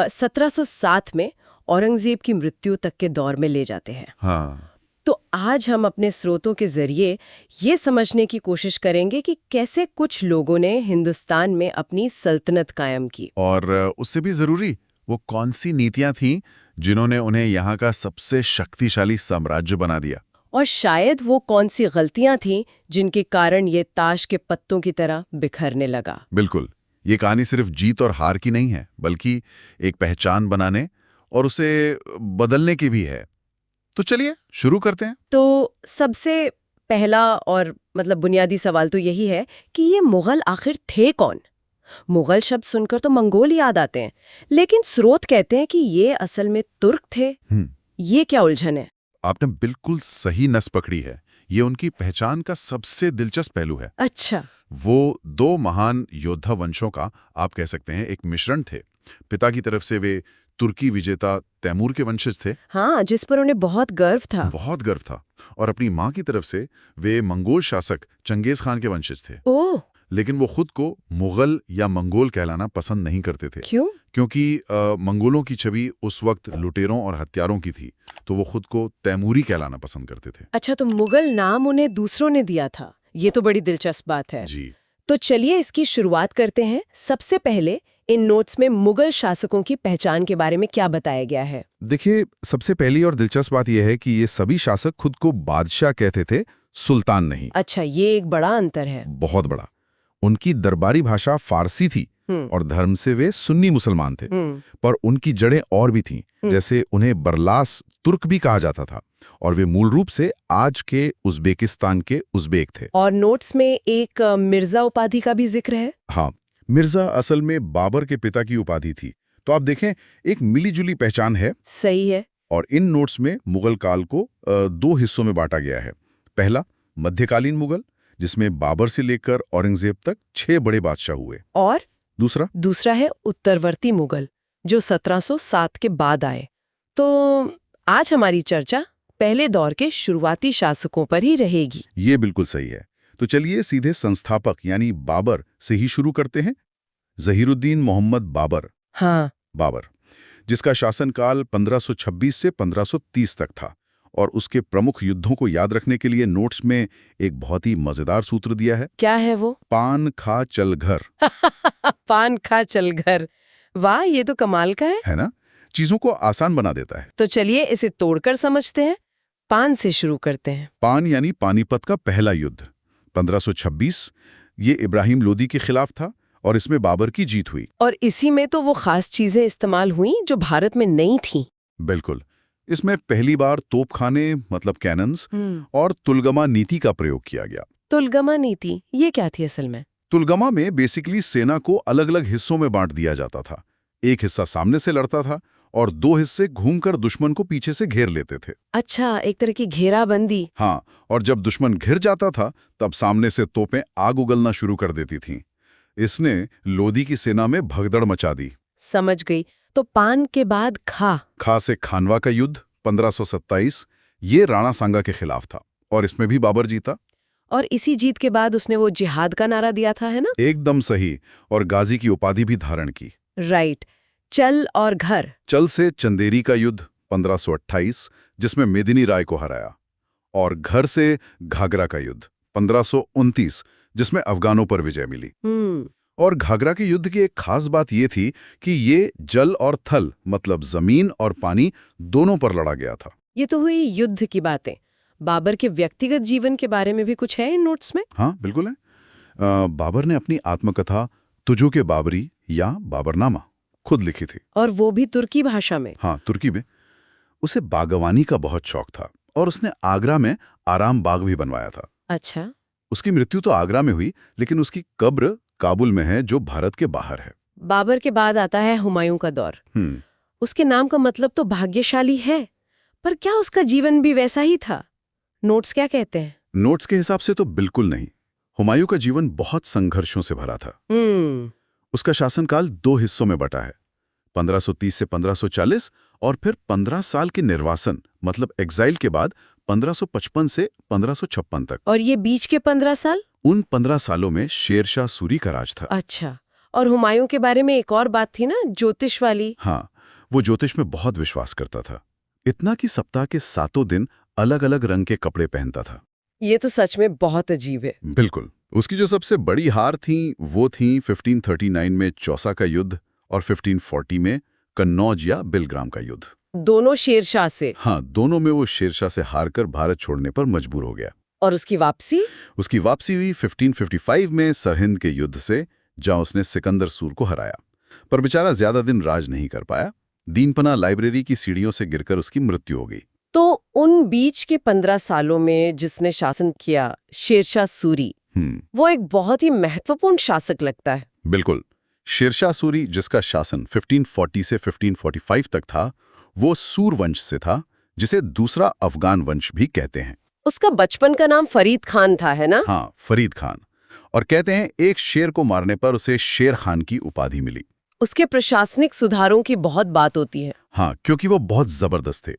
1707 में औरंगजेब की मृत्यु तक के दौर में ले जाते हैं। हाँ। तो आज हम अपने स्रोतों के जरिए ये समझने की कोशिश करेंगे कि कैसे कुछ लोगों ने हिंदुस्तान में अपनी सल्तनत कायम की। और उससे भी जरूरी, वो कौन सी नीतियां थीं जिन्होंने उन्हें यहाँ का सबसे शक्तिशाली साम्राज्य बना दिया। और शायद वो कौन सी गलतियां थीं जिनके कारण ये ताश के पत्तों की तरह बिखरने लगा। बिल्कुल। ये कहानी सिर्फ जीत और हार की नहीं है, बल्कि एक पहचान बनाने और उसे बदलने की भी है। तो चलिए शुरू करते हैं। तो सबसे पहला और बुनियादी सवाल तो यही है कि ये मुगल आखिर थे कौन? मुगल शब्द सुनकर तो मंगोल याद आते हैं, लेकिन स्रोत कहते हैं कि ये असल में तुर्क थे। ये क्या उलझन है? आपने बिल्कुल सही नस पकड़ी है। ये उनकी पहचान का सबसे दिलचस्प पहलू है। अच्छा। वो दो महान योद्धा वंशों का, आप कह सकते हैं, एक मिश्रण थे। पिता की तरफ से वे तुर्की विजेता तैमूर के वंशज थे। हाँ, जिस पर उन्हें बहुत गर्व था। बहुत गर्व था। और अपनी माँ की तरफ से वे मंगोल शासक चंगेज खान के वंशज थे। ओह। लेकिन वो खुद को मुगल या मंगोल कहलाना पसंद नहीं करते थे। क्यों? क्योंकि मंगोलों की छवि उस वक्त लुटेरों और हत्यारों की थी, तो वो खुद को तैमूरी कहलाना पसंद करते थे। अच्छा, तो मुगल नाम उन्हें दूसरों ने दिया था। ये तो बड़ी दिलचस्प बात है। जी। तो चलिए इसकी शुरुआत करते हैं। सबसे पहले इन नोट्स में मुगल शासकों की पहचान के बारे में क्या बताया गया है? देखिए, सबसे पहली और दिलचस्प बात यह है कि ये सभी शासक खुद को बादशाह कहते थे, सुल्तान नहीं। अच्छा, ये एक बड़ा अंतर है। बहुत बड़ा। उनकी दरबारी भाषा फारसी थी, और धर्म से वे सुन्नी मुसलमान थे। पर उनकी जड़ें और भी थीं, जैसे उन्हें बरलास तुर्क भी कहा जाता था और वे मूल रूप से आज के उज़्बेकिस्तान के उज़्बेक थे। और नोट्स में एक मिर्जा उपाधि का भी जिक्र है। हाँ, मिर्जा असल में बाबर के पिता की उपाधि थी। तो आप देखें, एक मिलीजुली पहचान है। सही है। और इन नोट्स में मुगल काल को दो हिस्सों में बांटा गया है। पहला मध्यकालीन मुगल, जिसमें बाबर से लेकर औरंगजेब तक 6 बड़े बादशाह हुए। और दूसरा है उत्तरवर्ती मुगल, जो 1707 के बाद आए। तो आज हमारी चर्चा पहले दौर के शुरुआती शासकों पर ही रहेगी। ये बिल्कुल सही है। तो चलिए सीधे संस्थापक यानी बाबर से ही शुरू करते हैं। ज़हीरुद्दीन मोहम्मद बाबर। हाँ, बाबर, जिसका शासनकाल 1526 से 1530 तक था। और उसके प्रमुख युद्धों को याद रखने के लिए नोट्स में एक बहुत ही मजेदार सूत्र दिया है। क्या है वो? पान खा चल घर। पान खा चल घर। वाह, ये तो कमाल का है ना? चीजों को आसान बना देता है। तो चलिए इसे तोड़कर समझते हैं। पान से शुरू करते हैं। पान यानी पानीपत का पहला युद्ध 1526। ये इब्राहिम लोदी के खिलाफ था और इसमें बाबर की जीत हुई। और इसी में तो वो खास चीजें इस्तेमाल हुई जो भारत में नहीं थीं। बिल्कुल। इसमें पहली बार तोपखाने मतलब कैनन्स और तुलगमा नीति का प्रयोग किया गया। तुलगमा नीति ये क्या थी असल में? तुलगमा में बेसिकली सेना को अलग अलग हिस्सों में बांट दिया जाता था। एक हिस्सा सामने से लड़ता था और 2 हिस्से घूमकर दुश्मन को पीछे से घेर लेते थे। अच्छा, एक तरह की घेराबंदी। हाँ, और जब दुश्मन घिर जाता था तब सामने से तोपें आग उगलना शुरू कर देती थीं। इसने लोदी की सेना में भगदड़ मचा दी। समझ गई। तो पान के बाद खा से खानवा का युद्ध 1527, ये राणा सांगा के खिलाफ था और इसमें भी बाबर जीता। और इसी जीत के बाद उसने वो जिहाद का नारा दिया था, है ना? एकदम सही। और गाजी की उपाधि भी धारण की। राइट। चल और घर। चल से चंदेरी का युद्ध 1528, जिसमें मेदिनी राय को हराया। और घर से घाघरा का युद्ध 1529, जिसमें अफगानों पर विजय मिली। और घाघरा के युद्ध की एक खास बात ये थी कि ये जल और थल मतलब जमीन और पानी दोनों पर लड़ा गया था। ये तो हुई युद्ध की बातें। बाबर के व्यक्तिगत जीवन के बारे में भी कुछ है इन नोट्स में? हाँ, बिल्कुल है। बाबर ने अपनी आत्मकथा तुजो के बाबरी या बाबरनामा खुद लिखी थी। और वो भी तुर्की भाषा में? हाँ, तुर्की में। उसे बागवानी का बहुत शौक था और उसने आगरा में आराम बाग भी बनवाया था। अच्छा। उसकी मृत्यु तो आगरा में हुई, लेकिन उसकी कब्र काबुल में है, जो भारत के बाहर है। बाबर के बाद आता है हुमायूं का दौर। उसके नाम का मतलब तो भाग्यशाली है, पर क्या उसका जीवन भी वैसा ही था? नोट्स क्या कहते हैं? नोट्स के हिसाब से तो बिल्कुल नहीं। हुमायूं का जीवन बहुत संघर्षों से भरा था। उसका शासनकाल 2 हिस्सों में बटा है, 1530 से 1540 और फिर 15 साल के निर्वासन मतलब एग्जाइल के बाद 1555 से 1556 तक। और ये बीच के 15 साल? उन 15 सालों में शेरशाह सूरी का राज था। अच्छा। और हुमायूं के बारे में एक और बात थी ना, ज्योतिष वाली। हाँ, वो ज्योतिष में बहुत विश्वास करता था, इतना कि सप्ताह के 7 दिन अलग अलग रंग के कपड़े पहनता था। ये तो सच में बहुत अजीब है। बिल्कुल। उसकी जो सबसे बड़ी हार थी वो थी 1539 में चौसा का युद्ध और 1540 में कन्नौज या बिलग्राम का युद्ध। दोनों शेरशाह से? हाँ, दोनों में वो शेरशाह से हारकर भारत छोड़ने पर मजबूर हो गया। और उसकी वापसी? उसकी वापसी हुई 1555 में सरहिंद के युद्ध से, जहां उसने सिकंदर सूर को हराया। पर बेचारा ज्यादा दिन राज नहीं कर पाया। दीनपना लाइब्रेरी की सीढ़ियों से गिरकर उसकी मृत्यु हो गई। तो उन बीच के 15 सालों में जिसने शासन किया, शेरशाह सूरी, वो एक बहुत ही महत्वपूर्ण शासक लगता है। बिल्कुल। शेरशाह सूरी, जिसका शासन 1540 से 1545 तक था, वो सूर वंश से था, जिसे दूसरा अफगान वंश भी कहते हैं। उसका बचपन का नाम फरीद खान था, है ना? हाँ, फरीद खान। और कहते हैं एक शेर को मारने पर उसे शेर खान की उपाधि मिली। उसके प्रशासनिक सुधारों की बहुत बात होती है। हाँ, क्योंकि वो बहुत जबरदस्त थे।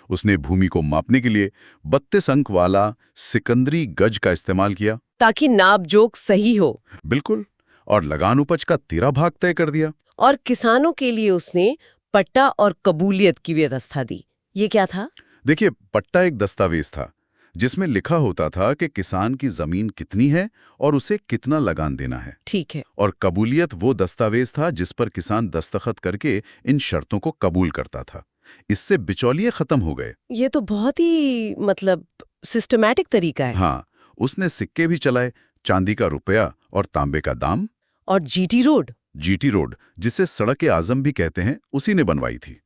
उसने भूमि को मापने के लिए 32 अंक वाला सिकंदरी गज का इस्तेमाल किया, ताकि नापजोक सही हो। बिल्कुल। और लगान उपज का 13 भाग तय कर दिया। और किसानों के लिए उसने पट्टा और कबूलियत की व्यवस्था दी। ये क्या था? देखिए, पट्टा एक दस्तावेज था जिसमें लिखा होता था कि किसान की जमीन कितनी है और उसे कितना लगान देना है। ठीक है। और कबूलियत वो दस्तावेज था जिस पर किसान दस्तखत करके इन शर्तों को कबूल करता था। इससे बिचौलिए खत्म हो गए। ये तो बहुत ही मतलब सिस्टमैटिक तरीका है। हाँ, उसने सिक्के भी चलाए, चांदी का रुपया और तांबे का दाम। और जीटी रोड? जीटी रोड, जिसे सड़क-ए-आज़म भी कहते हैं, उसी ने बनवाई थी।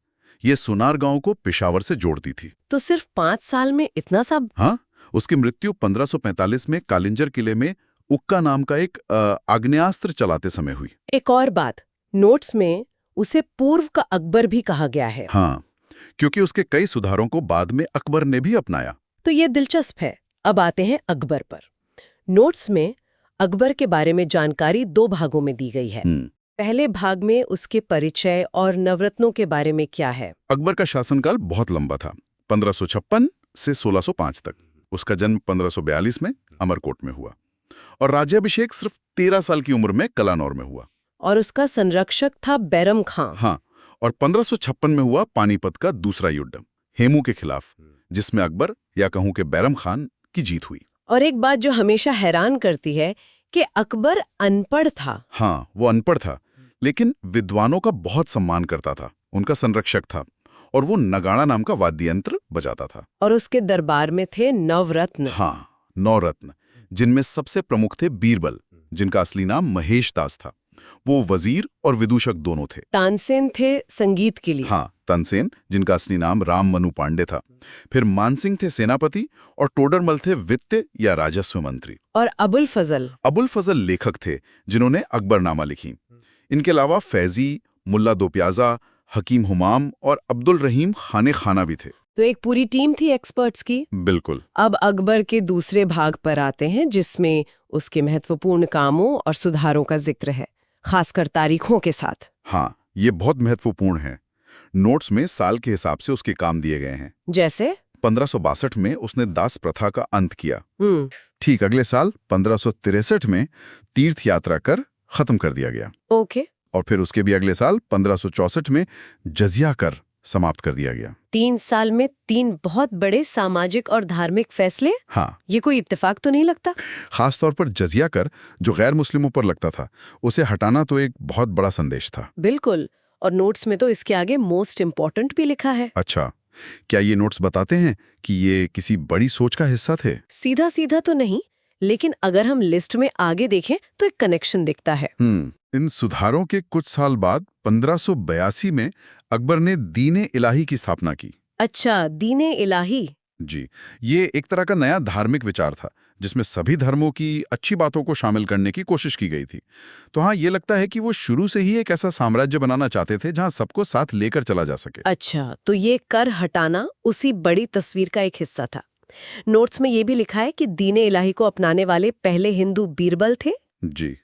ये सुनार गांव को पेशावर से जोड़ती थी। तो सिर्फ 5 साल में इतना सब? हाँ, उसकी मृत्यु 1545 में कालिंजर किले में उक्का नाम का एक आग्नेयास्त्र चलाते समय हुई। एक और बात, नोट्स में उसे पूर्व का अकबर भी कहा गया है। हाँ, क्योंकि उसके कई सुधारों को बाद में अकबर ने भी अपनाया। तो ये दिलचस्प है। अब आते हैं अकबर पर। नोट्स में अकबर के बारे में जानकारी 2 भागों में दी गई है। पहले भाग में उसके परिचय और नवरत्नों के बारे में क्या है? अकबर का शासनकाल बहुत लंबा था, 1556 से 1605 तक। उसका जन्म 1542 में अमरकोट में हुआ और राज्याभिषेक सिर्फ 13 साल की उम्र में कलानौर में हुआ। और उसका संरक्षक था बैरम खां। हाँ, और 1556 में हुआ पानीपत का दूसरा युद्ध हेमू के खिलाफ, जिसमें अकबर या कहूं कि बैरम खान की जीत हुई। और एक बात जो हमेशा हैरान करती है कि अकबर अनपढ़ था। हाँ, वो अनपढ़ था, लेकिन विद्वानों का बहुत सम्मान करता था, उनका संरक्षक था और वो नगाड़ा नाम का वाद्य यंत्र बजाता था। और उसके दरबार में थे नवरत्न। हाँ, 9 रत्न, जिनमें सबसे प्रमुख थे बीरबल, जिनका असली नाम महेश दास था। वो वजीर और विदूषक दोनों थे। तानसेन थे संगीत के लिए। हाँ, तानसेन, जिनका असली नाम राम मनु पांडे था। फिर मानसिंह थे सेनापति और टोडरमल थे वित्त या राजस्व मंत्री। और अबुल फजल? अबुल फजल लेखक थे, जिन्होंने अकबरनामा लिखी। इनके अलावा फैजी, मुल्ला दोप्याजा, हकीम हुमाम और अब्दुल रहीम खाने खाना भी थे। तो एक पूरी टीम थी एक्सपर्ट्स की। बिल्कुल। अब अकबर के दूसरे भाग पर आते हैं, जिसमें उसके महत्वपूर्ण कामों और सुधारों का जिक्र है, खासकर तारीखों के साथ। हाँ, ये बहुत महत्वपूर्ण है। नोट्स में साल के हिसाब से उसके काम दिए गए हैं। जैसे 1562 में उसने दास प्रथा का अंत किया। हम्म। ठीक अगले साल 1563 में तीर्थ यात्रा कर खत्म कर दिया गया। ओके। और फिर उसके भी अगले साल 1564 में जजिया कर समाप्त कर दिया गया। 3 साल में 3 बहुत बड़े सामाजिक और धार्मिक फैसले। हाँ, ये कोई इत्तेफाक तो नहीं लगता? खासतौर पर जजिया कर, जो गैर मुस्लिमों पर लगता था, उसे हटाना तो एक बहुत बड़ा संदेश था। बिल्कुल। और नोट्स में तो इसके आगे मोस्ट इम्पोर्टेंट भी लिखा है। अच्छा, क्या ये नोट्स बताते हैं कि ये किसी बड़ी सोच का हिस्सा थे? सीधा सीधा तो नहीं, लेकिन अगर हम लिस्ट में आगे देखें तो एक कनेक्शन दिखता है। इन सुधारों के कुछ साल बाद 1582 में अकबर ने दीन इलाही की स्थापना की। अच्छा, दीने इलाही। जी, ये एक तरह का नया धार्मिक विचार था, जिसमें सभी धर्मों की अच्छी बातों को शामिल करने की कोशिश की गई थी। तो हाँ, ये लगता है कि वो शुरू से ही एक ऐसा साम्राज्य बनाना चाहते थे जहां सबको साथ लेकर चला जा सके। अच्छा, तो ये कर हटाना उसी बड़ी तस्वीर का एक हिस्सा था। नोट्स में ये भी लिखा है कि दीने इलाही को अपनाने वाले पहले हिंदू बीरबल थे। जी,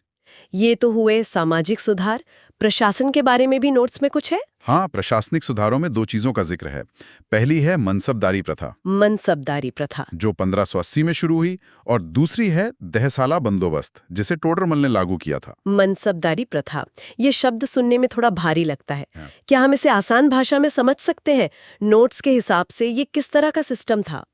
ये तो हुए सामाजिक सुधार। प्रशासन के बारे में भी नोट्स में कुछ है? हाँ, प्रशासनिक सुधारों में 2 चीजों का जिक्र है। पहली है मनसबदारी प्रथा, मनसबदारी प्रथा, जो 1580 में शुरू हुई, और दूसरी है दहसाला बंदोबस्त, जिसे टोडरमल ने लागू किया था। मनसबदारी प्रथा, ये शब्द सुनने में थोड़ा भारी लगता है। क्या हम इसे आसान भाषा में समझ सकते हैं? नोट्स के हिसाब से ये किस तरह का सिस्टम था?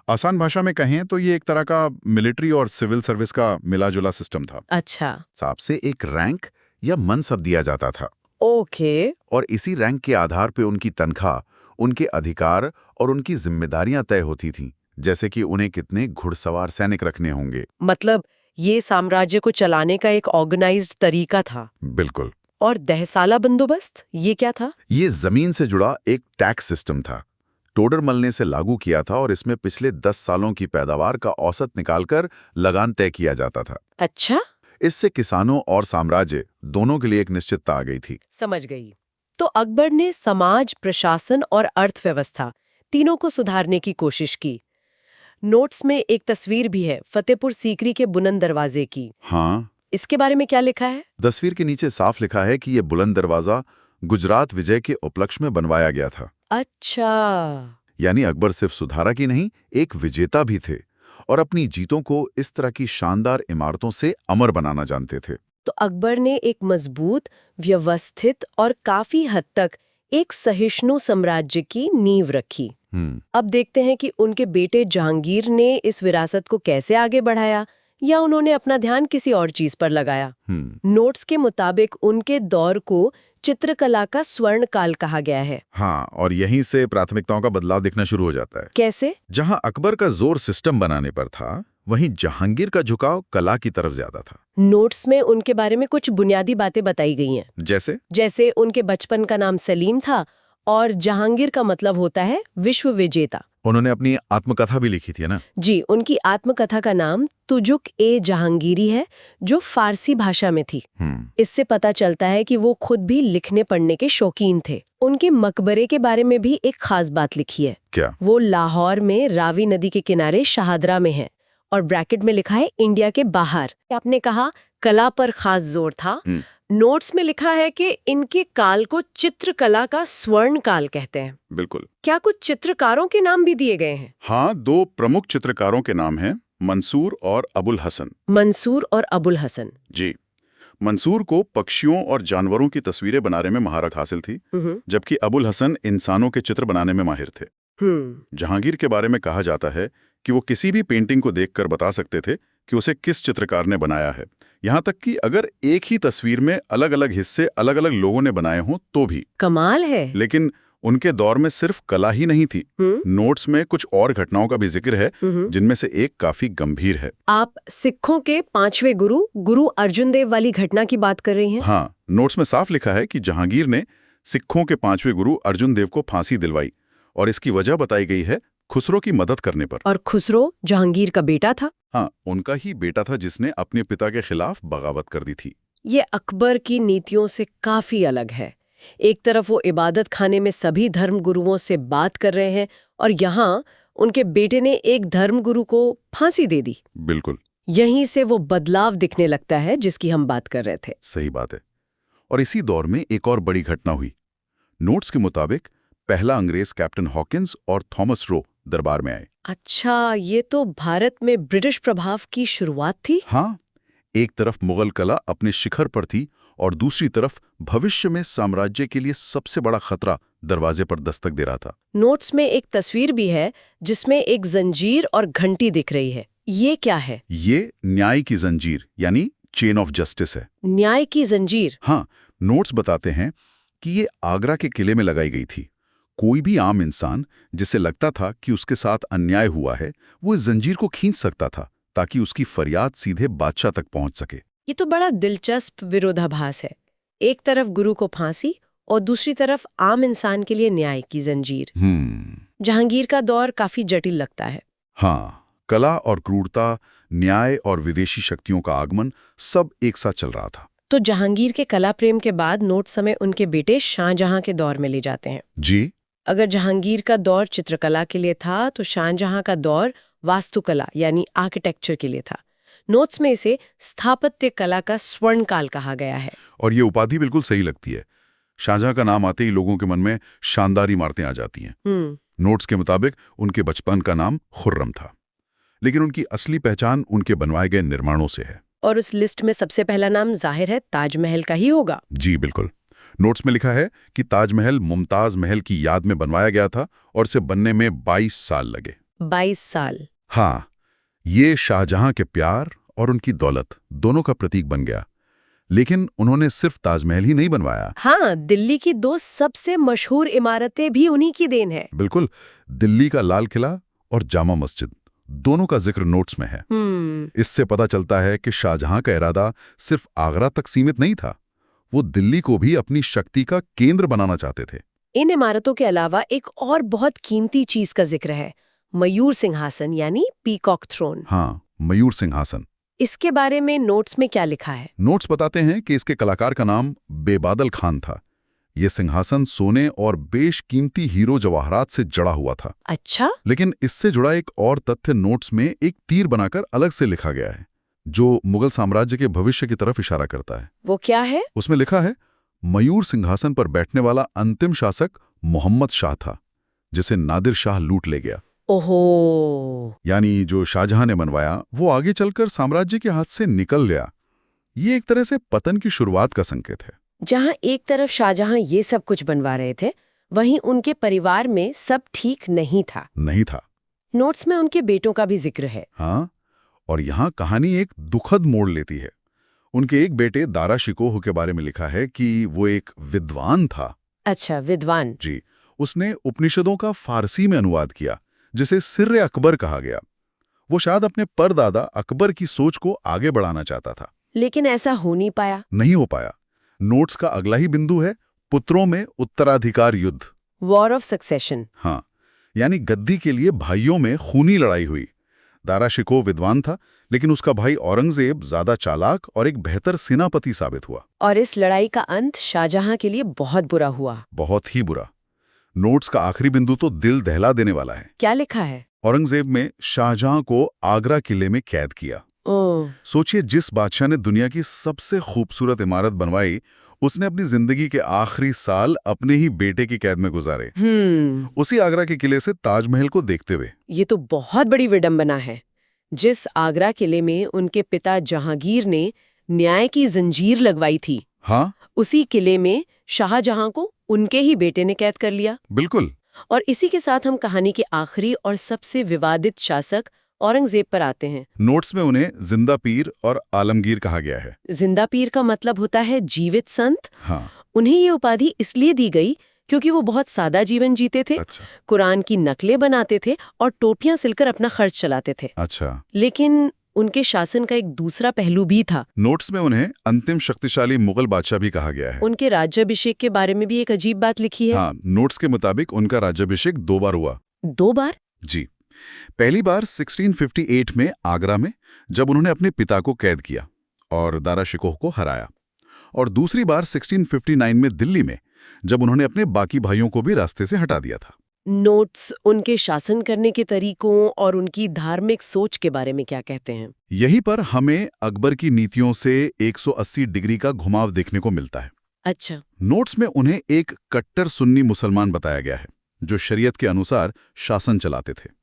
आसान भाषा में कहें तो ये एक तरह का मिलिट्री और सिविल सर्विस का मिला-जुला सिस्टम था। अच्छा। साहब से एक रैंक या मनसब दिया जाता था। ओके। और इसी रैंक के आधार पे उनकी तनख्वाह, उनके अधिकार और उनकी जिम्मेदारियां तय होती थीं, जैसे कि उन्हें कितने घुड़सवार सैनिक रखने होंगे। मतलब ये साम्राज्य को चलाने का एक ऑर्गेनाइज्ड तरीका था। बिल्कुल। और दहसाला बंदोबस्त, ये क्या था? ये जमीन से जुड़ा एक टैक्स सिस्टम था। टोडरमल ने इसे लागू किया था और इसमें पिछले 10 सालों की पैदावार का औसत निकालकर लगान तय किया जाता था। अच्छा। इससे किसानों और साम्राज्य दोनों के लिए एक निश्चितता आ गई थी। समझ गई। तो अकबर ने समाज, प्रशासन और अर्थव्यवस्था तीनों को सुधारने की कोशिश की। नोट्स में एक तस्वीर भी है फतेहपुर सीकरी के बुलंद दरवाजे की। हाँ, इसके बारे में क्या लिखा है? तस्वीर के नीचे साफ लिखा है कि यह बुलंद दरवाजा गुजरात विजय के उपलक्ष्य में बनवाया गया था। अच्छा। यानी अकबर सिर्फ सुधारक ही नहीं, एक विजेता भी थे और अपनी जीतों को इस तरह की शानदार इमारतों से अमर बनाना जानते थे। तो अकबर ने एक मजबूत, व्यवस्थित और काफी हद तक एक सहिष्णु साम्राज्य की नींव रखी। अब देखते हैं कि उनके बेटे जहांगीर ने इस विरासत को कैसे आगे बढ़ाया, या उन्होंने अपना ध्यान किसी और चीज पर लगाया। नोट्स के मुताबिक उनके दौर को चित्रकला का स्वर्ण काल कहा गया है। हाँ, और यहीं से प्राथमिकताओं का बदलाव दिखना शुरू हो जाता है। कैसे? जहां अकबर का जोर सिस्टम बनाने पर था, वहीं जहांगीर का झुकाव कला की तरफ ज्यादा था। नोट्स में उनके बारे में कुछ बुनियादी बातें बताई गई हैं। जैसे उनके बचपन का नाम सलीम था और जहांगीर का मतलब होता है विश्व विजेता। उन्होंने अपनी आत्मकथा भी लिखी थी ना? जी, उनकी आत्मकथा का नाम तुजुक ए जहांगीरी है, जो फारसी भाषा में थी। इससे पता चलता है कि वो खुद भी लिखने पढ़ने के शौकीन थे। उनके मकबरे के बारे में भी एक खास बात लिखी है। क्या? वो लाहौर में रावी नदी के किनारे शाहदरा में है और ब्रैकेट में लिखा है इंडिया के बाहर। आपने कहा कला पर खास जोर था। नोट्स में लिखा है कि इनके काल को चित्रकला का स्वर्ण काल कहते हैं। बिल्कुल। क्या कुछ चित्रकारों के नाम भी दिए गए हैं? हाँ, 2 प्रमुख चित्रकारों के नाम हैं, मंसूर और अबुल हसन। मंसूर और अबुल हसन। जी। मंसूर को पक्षियों और जानवरों की तस्वीरें बनाने में महारत हासिल थी, जबकि अबुल हसन इंसानों के चित्र बनाने में माहिर थे। जहांगीर के बारे में कहा जाता है कि वो किसी भी पेंटिंग को देखकर बता सकते थे कि उसे किस चित्रकार ने बनाया है। यहाँ तक कि अगर एक ही तस्वीर में अलग अलग हिस्से अलग अलग लोगों ने बनाए हों तो भी। कमाल है। लेकिन उनके दौर में सिर्फ कला ही नहीं थी। नोट्स में कुछ और घटनाओं का भी जिक्र है, जिनमें से एक काफी गंभीर है। आप सिखों के 5वें गुरु अर्जुन देव वाली घटना की बात कर रही हैं? हाँ, नोट्स में साफ लिखा है कि जहांगीर ने सिखों के 5वें गुरु अर्जुन देव को फांसी दिलवाई और इसकी वजह बताई गई है खुसरो की मदद करने पर। और खुसरो जहांगीर का बेटा था? हाँ, उनका ही बेटा था जिसने अपने पिता के खिलाफ बगावत कर दी थी। ये अकबर की नीतियों से काफी अलग है। एक तरफ वो इबादत खाने में सभी धर्म गुरुओं से बात कर रहे हैं और यहाँ उनके बेटे ने एक धर्म गुरु को फांसी दे दी। बिल्कुल। यहीं से वो बदलाव दिखने लगता है जिसकी हम बात कर रहे थे। सही बात है। और इसी दौर में एक और बड़ी घटना हुई। नोट्स के मुताबिक पहला अंग्रेज कैप्टन हॉकिंस और थॉमस रो दरबार में आए। अच्छा, ये तो भारत में ब्रिटिश प्रभाव की शुरुआत थी। हाँ, एक तरफ मुगल कला अपने शिखर पर थी और दूसरी तरफ भविष्य में साम्राज्य के लिए सबसे बड़ा खतरा दरवाजे पर दस्तक दे रहा था। नोट्स में एक तस्वीर भी है जिसमें एक जंजीर और घंटी दिख रही है। ये क्या है? ये न्याय की जंजीर यानी चेन ऑफ जस्टिस है। न्याय की जंजीर? हाँ, नोट्स बताते हैं कि ये आगरा के किले में लगाई गई थी। कोई भी आम इंसान जिसे लगता था कि उसके साथ अन्याय हुआ है, वो इस जंजीर को खींच सकता था ताकि उसकी फरियाद सीधे बादशाह तक पहुंच सके। ये तो बड़ा दिलचस्प विरोधाभास है। एक तरफ गुरु को फांसी और दूसरी तरफ आम इंसान के लिए न्याय की जंजीर। जहांगीर का दौर काफी जटिल लगता है। हाँ, कला और क्रूरता, न्याय और विदेशी शक्तियों का आगमन सब एक साथ चल रहा था। तो जहांगीर के कला प्रेम के बाद नोट्स हमें उनके बेटे शाहजहां के दौर में ले जाते हैं। जी। अगर जहांगीर का दौर चित्रकला के लिए था तो शाहजहां का दौर वास्तुकला यानी आर्किटेक्चर के लिए था। नोट्स में इसे स्थापत्य कला का स्वर्ण काल कहा गया है। और ये उपाधि बिल्कुल सही लगती है। शाहजहां का नाम आते ही लोगों के मन में शानदार इमारतें आ जाती हैं। नोट्स के मुताबिक उनके बचपन का नाम खुर्रम था, लेकिन उनकी असली पहचान उनके बनवाए गए निर्माणों से है। और उस लिस्ट में सबसे पहला नाम जाहिर है ताजमहल का ही होगा। जी बिल्कुल। नोट्स में लिखा है कि ताजमहल मुमताज महल की याद में बनवाया गया था और इसे बनने में 22 साल लगे। 22 साल? हाँ, ये शाहजहां के प्यार और उनकी दौलत दोनों का प्रतीक बन गया। लेकिन उन्होंने सिर्फ ताजमहल ही नहीं बनवाया। हाँ, दिल्ली की 2 सबसे मशहूर इमारतें भी उन्हीं की देन है। बिल्कुल। दिल्ली का लाल किला और जामा मस्जिद, दोनों का जिक्र नोट्स में है। इससे पता चलता है कि शाहजहां का इरादा सिर्फ आगरा तक सीमित नहीं था, वो दिल्ली को भी अपनी शक्ति का केंद्र बनाना चाहते थे। इन इमारतों के अलावा एक और बहुत कीमती चीज का जिक्र है, मयूर सिंहासन यानी पीकॉक थ्रोन। हाँ, मयूर सिंहासन। इसके बारे में नोट्स में क्या लिखा है? नोट्स बताते हैं कि इसके कलाकार का नाम बेबादल खान था। ये सिंहासन सोने और बेशकीमती हीरो जवाहरात से जड़ा हुआ था। अच्छा? लेकिन इससे जुड़ा एक और तथ्य नोट्स में एक तीर बनाकर अलग से लिखा गया है, जो मुगल साम्राज्य के भविष्य की तरफ इशारा करता है। वो क्या है? उसमें लिखा है, मयूर सिंहासन पर बैठने वाला अंतिम शासक मोहम्मद शाह था, जिसे नादिर शाह लूट ले गया। ओहो। यानी जो शाहजहां ने बनवाया वो आगे चलकर साम्राज्य के हाथ से निकल गया। ये एक तरह से पतन की शुरुआत का संकेत है। जहां एक तरफ शाहजहां ये सब कुछ बनवा रहे थे, वहीं उनके परिवार में सब ठीक नहीं था। नोट्स में उनके बेटों का भी जिक्र है। हाँ, और यहाँ कहानी एक दुखद मोड़ लेती है। उनके एक बेटे दारा शिकोह के बारे में लिखा है कि वो एक विद्वान था। अच्छा, विद्वान? जी। उसने उपनिषदों का फारसी में अनुवाद किया, जिसे सिर्रे अकबर कहा गया। वो शायद अपने परदादा अकबर की सोच को आगे बढ़ाना चाहता था। लेकिन ऐसा हो नहीं पाया। नहीं हो पाया। नोट्स का अगला ही बिंदु है पुत्रों में उत्तराधिकार युद्ध। War of succession. हाँ, यानी गद्दी के लिए भाइयों में खूनी लड़ाई हुई। दारा शिकोह विद्वान था, लेकिन उसका भाई औरंगजेब ज्यादा चालाक और एक बेहतर सेनापति साबित हुआ। और इस लड़ाई का अंत शाहजहां के लिए बहुत बुरा हुआ। बहुत ही बुरा। नोट्स का आखिरी बिंदु तो दिल दहला देने वाला है। क्या लिखा है? औरंगजेब में शाहजहां को आगरा किले में कैद किया। ओह, सोचिए, जिस बादशाह ने दुनिया की सबसे खूबसूरत इमारत बनवाई, उसने अपनी जिंदगी के आखिरी साल अपने ही बेटे की कैद में गुजारे, उसी आगरा के किले से ताजमहल को देखते हुए। ये तो बहुत बड़ी विडंबना है। जिस आगरा किले में उनके पिता जहांगीर ने न्याय की जंजीर लगवाई थी, हाँ, उसी किले में शाहजहां को उनके ही बेटे ने कैद कर लिया। बिल्कुल। और इसी के साथ हम कहानी के आखिरी और सबसे विवादित शासक औरंगजेब पर आते हैं। नोट्स में उन्हें जिंदा पीर और आलमगीर कहा गया है। जिंदा पीर का मतलब होता है जीवित संत। हाँ, उन्हें ये उपाधि इसलिए दी गई क्योंकि वो बहुत सादा जीवन जीते थे। अच्छा, कुरान की नकलें बनाते थे और टोपियां सिलकर अपना खर्च चलाते थे। अच्छा। लेकिन उनके शासन का एक दूसरा पहलू भी था। नोट्स में उन्हें अंतिम शक्तिशाली मुगल बादशाह भी कहा गया है। उनके राज्याभिषेक के बारे में भी एक अजीब बात लिखी है। हाँ, नोट्स के मुताबिक उनका राज्याभिषेक 2 बार हुआ। 2 बार? जी। पहली बार 1658 में आगरा में, जब उन्होंने अपने पिता को कैद किया और दारा शिकोह को हराया, और दूसरी बार 1659 में दिल्ली में, जब उन्होंने अपने बाकी भाइयों को भी रास्ते से हटा दिया था। नोट्स उनके शासन करने के तरीकों और उनकी धार्मिक सोच के बारे में क्या कहते हैं? यहीं पर हमें अकबर की नीतियों से 180 डिग्री का घुमाव देखने को मिलता है। अच्छा। नोट्स में उन्हें एक कट्टर सुन्नी मुसलमान बताया गया है, जो शरीयत के अनुसार शासन चलाते थे।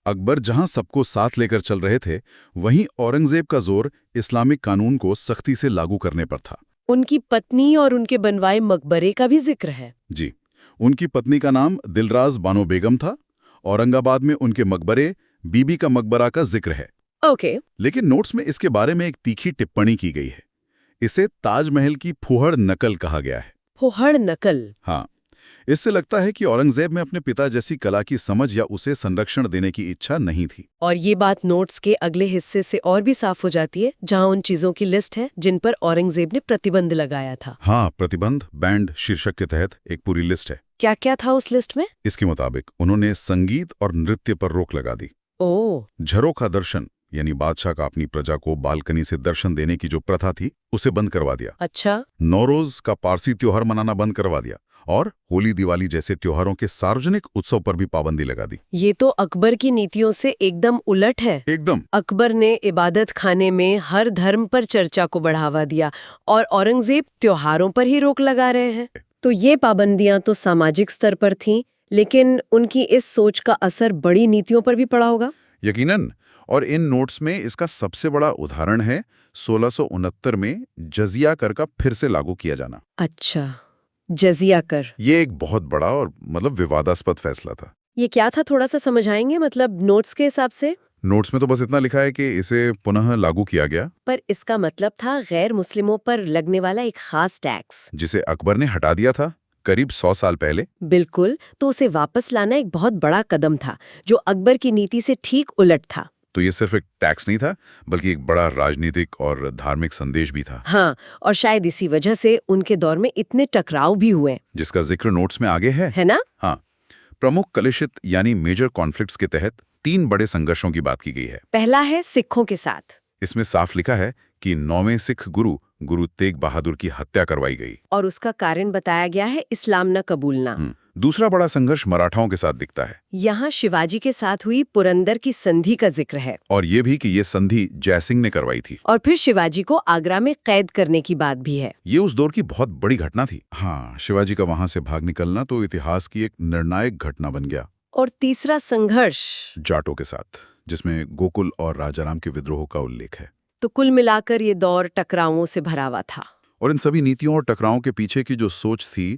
अकबर जहां सबको साथ लेकर चल रहे थे, वहीं औरंगजेब का जोर इस्लामिक कानून को सख्ती से लागू करने पर था। उनकी पत्नी और उनके बनवाए मकबरे का भी जिक्र है। जी, उनकी पत्नी का नाम दिलराज बानो बेगम था। औरंगाबाद में उनके मकबरे बीबी का मकबरा का जिक्र है। ओके। लेकिन नोट्स में इसके बारे में एक तीखी टिप्पणी की गई है। इसे ताजमहल की फुहड़ नकल कहा गया है। फुहड़ नकल? हाँ, इससे लगता है कि औरंगजेब में अपने पिता जैसी कला की समझ या उसे संरक्षण देने की इच्छा नहीं थी। और ये बात नोट्स के अगले हिस्से से और भी साफ हो जाती है, जहां उन चीजों की लिस्ट है जिन पर औरंगजेब ने प्रतिबंध लगाया था। हाँ, प्रतिबंध बैंड शीर्षक के तहत एक पूरी लिस्ट है। क्या क्या था उस लिस्ट में? इसके मुताबिक उन्होंने संगीत और नृत्य पर रोक लगा दी। ओह। झरोखा दर्शन, यानी बादशाह का अपनी प्रजा को बालकनी से दर्शन देने की जो प्रथा थी, उसे बंद करवा दिया। अच्छा। नौरोज का पारसी त्योहार मनाना बंद करवा दिया, और होली दिवाली जैसे त्योहारों के सार्वजनिक उत्सव पर भी पाबंदी लगा दी। ये तो अकबर की नीतियों से एकदम उलट है। एकदम। अकबर ने इबादत खाने में हर धर्म पर चर्चा को बढ़ावा दिया और औरंगजेब त्योहारों पर ही रोक लगा रहे हैं। तो ये पाबंदियां तो सामाजिक स्तर पर थीं, लेकिन उनकी इस सोच का असर बड़ी नीतियों पर भी पड़ा होगा। यकीनन। और इन नोट्स में इसका सबसे बड़ा उदाहरण है 1669 में जजिया कर का फिर से लागू किया जाना। अच्छा, जजिया कर। ये एक बहुत बड़ा और विवादास्पद फैसला था। ये क्या था, थोड़ा सा समझाएंगे? मतलब नोट्स के हिसाब से? नोट्स में तो बस इतना लिखा है कि इसे पुनः लागू किया गया, पर इसका मतलब था गैर मुस्लिमों पर लगने वाला एक खास टैक्स, जिसे अकबर ने हटा दिया था करीब 100 साल पहले। बिल्कुल। तो उसे वापस लाना एक बहुत बड़ा कदम था, जो अकबर की नीति से ठीक उलट था। तो ये सिर्फ एक टैक्स नहीं था, बल्कि एक बड़ा राजनीतिक और धार्मिक संदेश भी था। हाँ, और शायद इसी वजह से उनके दौर में इतने टकराव भी हुए, जिसका जिक्र नोट्स में आगे है ना? हाँ, प्रमुख कलुषित यानी मेजर कॉन्फ्लिक्ट्स के तहत 3 बड़े संघर्षों की बात की गई है। पहला है सिखों के साथ। इसमें साफ लिखा है कि 9वें सिख गुरु तेग बहादुर की हत्या करवाई गई, और उसका कारण बताया गया है इस्लाम न कबूलना। दूसरा बड़ा संघर्ष मराठाओं के साथ दिखता है। यहाँ शिवाजी के साथ हुई पुरंदर की संधि का जिक्र है, और ये भी कि ये संधि जयसिंह ने करवाई थी। और फिर शिवाजी को आगरा में कैद करने की बात भी है। ये उस दौर की बहुत बड़ी घटना थी। हाँ, शिवाजी का वहां से भाग निकलना तो इतिहास की एक निर्णायक घटना बन गया। और तीसरा संघर्ष जाटों के साथ, जिसमें गोकुल और राजाराम के विद्रोह का उल्लेख है। तो कुल मिलाकर ये दौर टकरावों से भरा हुआ था। और इन सभी नीतियों और टकरावों के पीछे की जो सोच थी,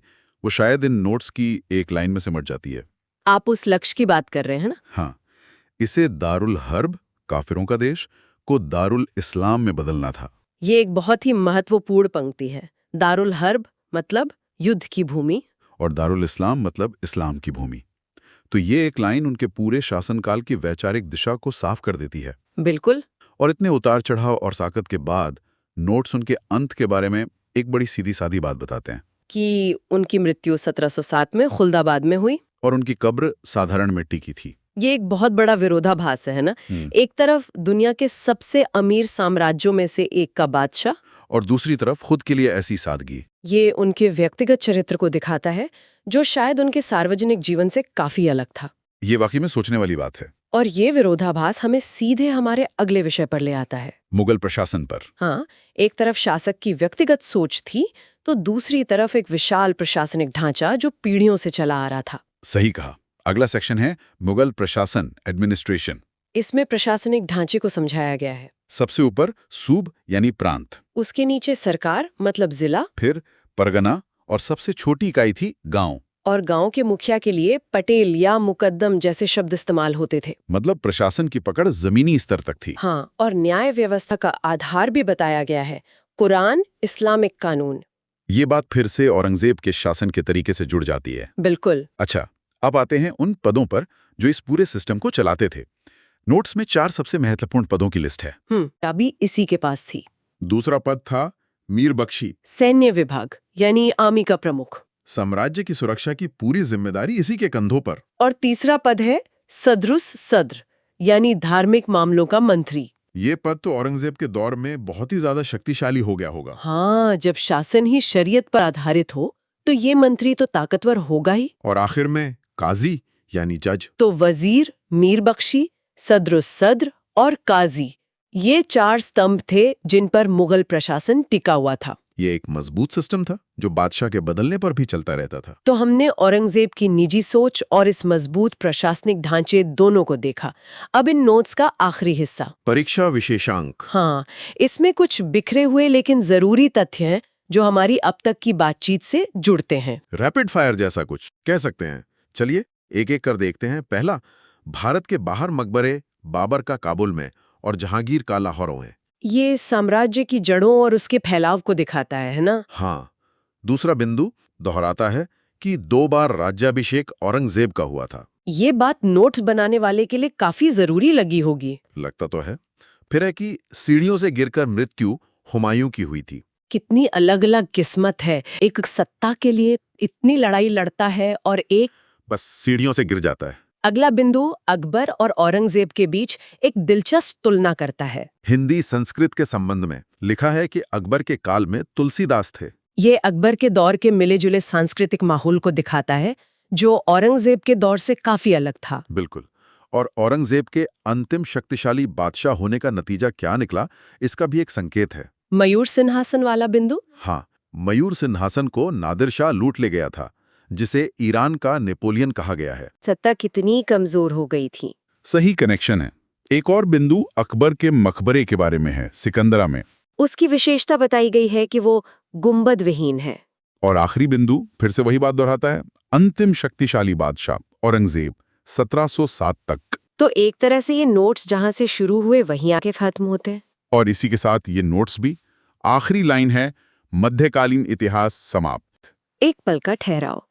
वो शायद इन नोट्स की एक लाइन में सिमट जाती है। आप उस लक्ष्य की बात कर रहे हैं ना? हाँ, इसे दारुल हर्ब, काफिरों का देश, को दारुल इस्लाम में बदलना था। ये एक बहुत ही महत्वपूर्ण पंक्ति है। दारुल हर्ब मतलब युद्ध की भूमि, और दारुल इस्लाम मतलब इस्लाम की भूमि। तो ये एक लाइन उनके पूरे शासनकाल की वैचारिक दिशा को साफ कर देती है। बिल्कुल। और इतने उतार चढ़ाव और साकत के बाद नोट्स उनके अंत के बारे में एक बड़ी सीधी सादी बात बताते हैं कि उनकी मृत्यु 1707 में खुल्दाबाद में हुई और उनकी कब्र साधारण मिट्टी की थी। ये एक बहुत बड़ा विरोधाभास है ना। एक तरफ दुनिया के सबसे अमीर साम्राज्यों में से एक का बादशाह और दूसरी तरफ खुद के लिए ऐसी सादगी। ये उनके व्यक्तिगत चरित्र को दिखाता है जो शायद उनके सार्वजनिक जीवन से काफी अलग था। ये वाकई में सोचने वाली बात है। और ये विरोधाभास हमें सीधे हमारे अगले विषय पर ले आता है, मुगल प्रशासन पर। हाँ, एक तरफ शासक की व्यक्तिगत सोच थी तो दूसरी तरफ एक विशाल प्रशासनिक ढांचा जो पीढ़ियों से चला आ रहा था। सही कहा। अगला सेक्शन है मुगल प्रशासन, एडमिनिस्ट्रेशन। इसमें प्रशासनिक ढांचे को समझाया गया है। सबसे ऊपर सूब यानी प्रांत, उसके नीचे सरकार मतलब जिला, फिर परगना और सबसे छोटी इकाई थी गांव। और गांव के मुखिया के लिए पटेल या मुकद्दम जैसे शब्द इस्तेमाल होते थे। मतलब प्रशासन की पकड़ जमीनी स्तर तक थी। हाँ, और न्याय व्यवस्था का आधार भी बताया गया है, कुरान, इस्लामिक कानून। ये बात फिर से औरंगजेब के शासन के तरीके से जुड़ जाती है। बिल्कुल। अच्छा, अब आते हैं उन पदों पर जो इस पूरे सिस्टम को चलाते थे। नोट्स में 4 सबसे महत्वपूर्ण पदों की लिस्ट है। अभी इसी के पास थी। दूसरा पद था मीर बख्शी, सैन्य विभाग यानी आर्मी का प्रमुख। साम्राज्य की सुरक्षा की पूरी जिम्मेदारी इसी के कंधों पर। और तीसरा पद है सदरुस सद्र यानी धार्मिक मामलों का मंत्री। ये पद तो औरंगजेब के दौर में बहुत ही ज्यादा शक्तिशाली हो गया होगा। हाँ, जब शासन ही शरीयत पर आधारित हो तो ये मंत्री तो ताकतवर होगा ही। और आखिर में काजी यानी जज। तो वजीर, मीर बख्शी, सदरुस सद्र और काजी, ये 4 स्तंभ थे जिन पर मुगल प्रशासन टिका हुआ था। ये एक मजबूत सिस्टम था जो बादशाह के बदलने पर भी चलता रहता था। तो हमने औरंगजेब की निजी सोच और इस मजबूत प्रशासनिक ढांचे दोनों को देखा। अब इन नोट्स का आखिरी हिस्सा, परीक्षा विशेषांक। हाँ, इसमें कुछ बिखरे हुए लेकिन जरूरी तथ्य हैं जो हमारी अब तक की बातचीत से जुड़ते हैं। रैपिड फायर जैसा कुछ कह सकते हैं। चलिए एक एक कर देखते हैं। पहला, भारत के बाहर मकबरे बाबर का काबुल में और जहांगीर का लाहौरों में। ये साम्राज्य की जड़ों और उसके फैलाव को दिखाता है ना? हाँ। दूसरा बिंदु दोहराता है कि 2 बार राज्याभिषेक औरंगजेब का हुआ था। ये बात नोट्स बनाने वाले के लिए काफी जरूरी लगी होगी। लगता तो है। फिर है कि सीढ़ियों से गिरकर मृत्यु हुमायूं की हुई थी। कितनी अलग अलग किस्मत है, एक सत्ता के लिए इतनी लड़ाई लड़ता है और एक बस सीढ़ियों से गिर जाता है। अगला बिंदु अकबर और औरंगजेब के बीच एक दिलचस्प तुलना करता है। हिंदी संस्कृत के संबंध में लिखा है कि अकबर के काल में तुलसीदास थे। ये अकबर के दौर के मिले जुले सांस्कृतिक माहौल को दिखाता है जो औरंगजेब के दौर से काफी अलग था। बिल्कुल। और औरंगजेब के अंतिम शक्तिशाली बादशाह होने का नतीजा क्या निकला, इसका भी एक संकेत है। मयूर सिंहासन वाला बिंदु? हाँ, मयूर सिंहासन को नादिर शाह लूट ले गया था, जिसे ईरान का नेपोलियन कहा गया है। सत्ता कितनी कमजोर हो गई थी। सही कनेक्शन है। एक और बिंदु अकबर के मकबरे के बारे में है, सिकंदरा में। उसकी विशेषता बताई गई है कि वो गुंबद विहीन है। और आखिरी बिंदु फिर से वही बात दोहराता है, अंतिम शक्तिशाली बादशाह औरंगजेब 1707 तक। तो एक तरह से ये नोट्स जहां से शुरू हुए वहीं आके खत्म होते हैं। और इसी के साथ ये नोट्स भी। आखिरी लाइन है, मध्यकालीन इतिहास समाप्त। एक पल का ठहराव।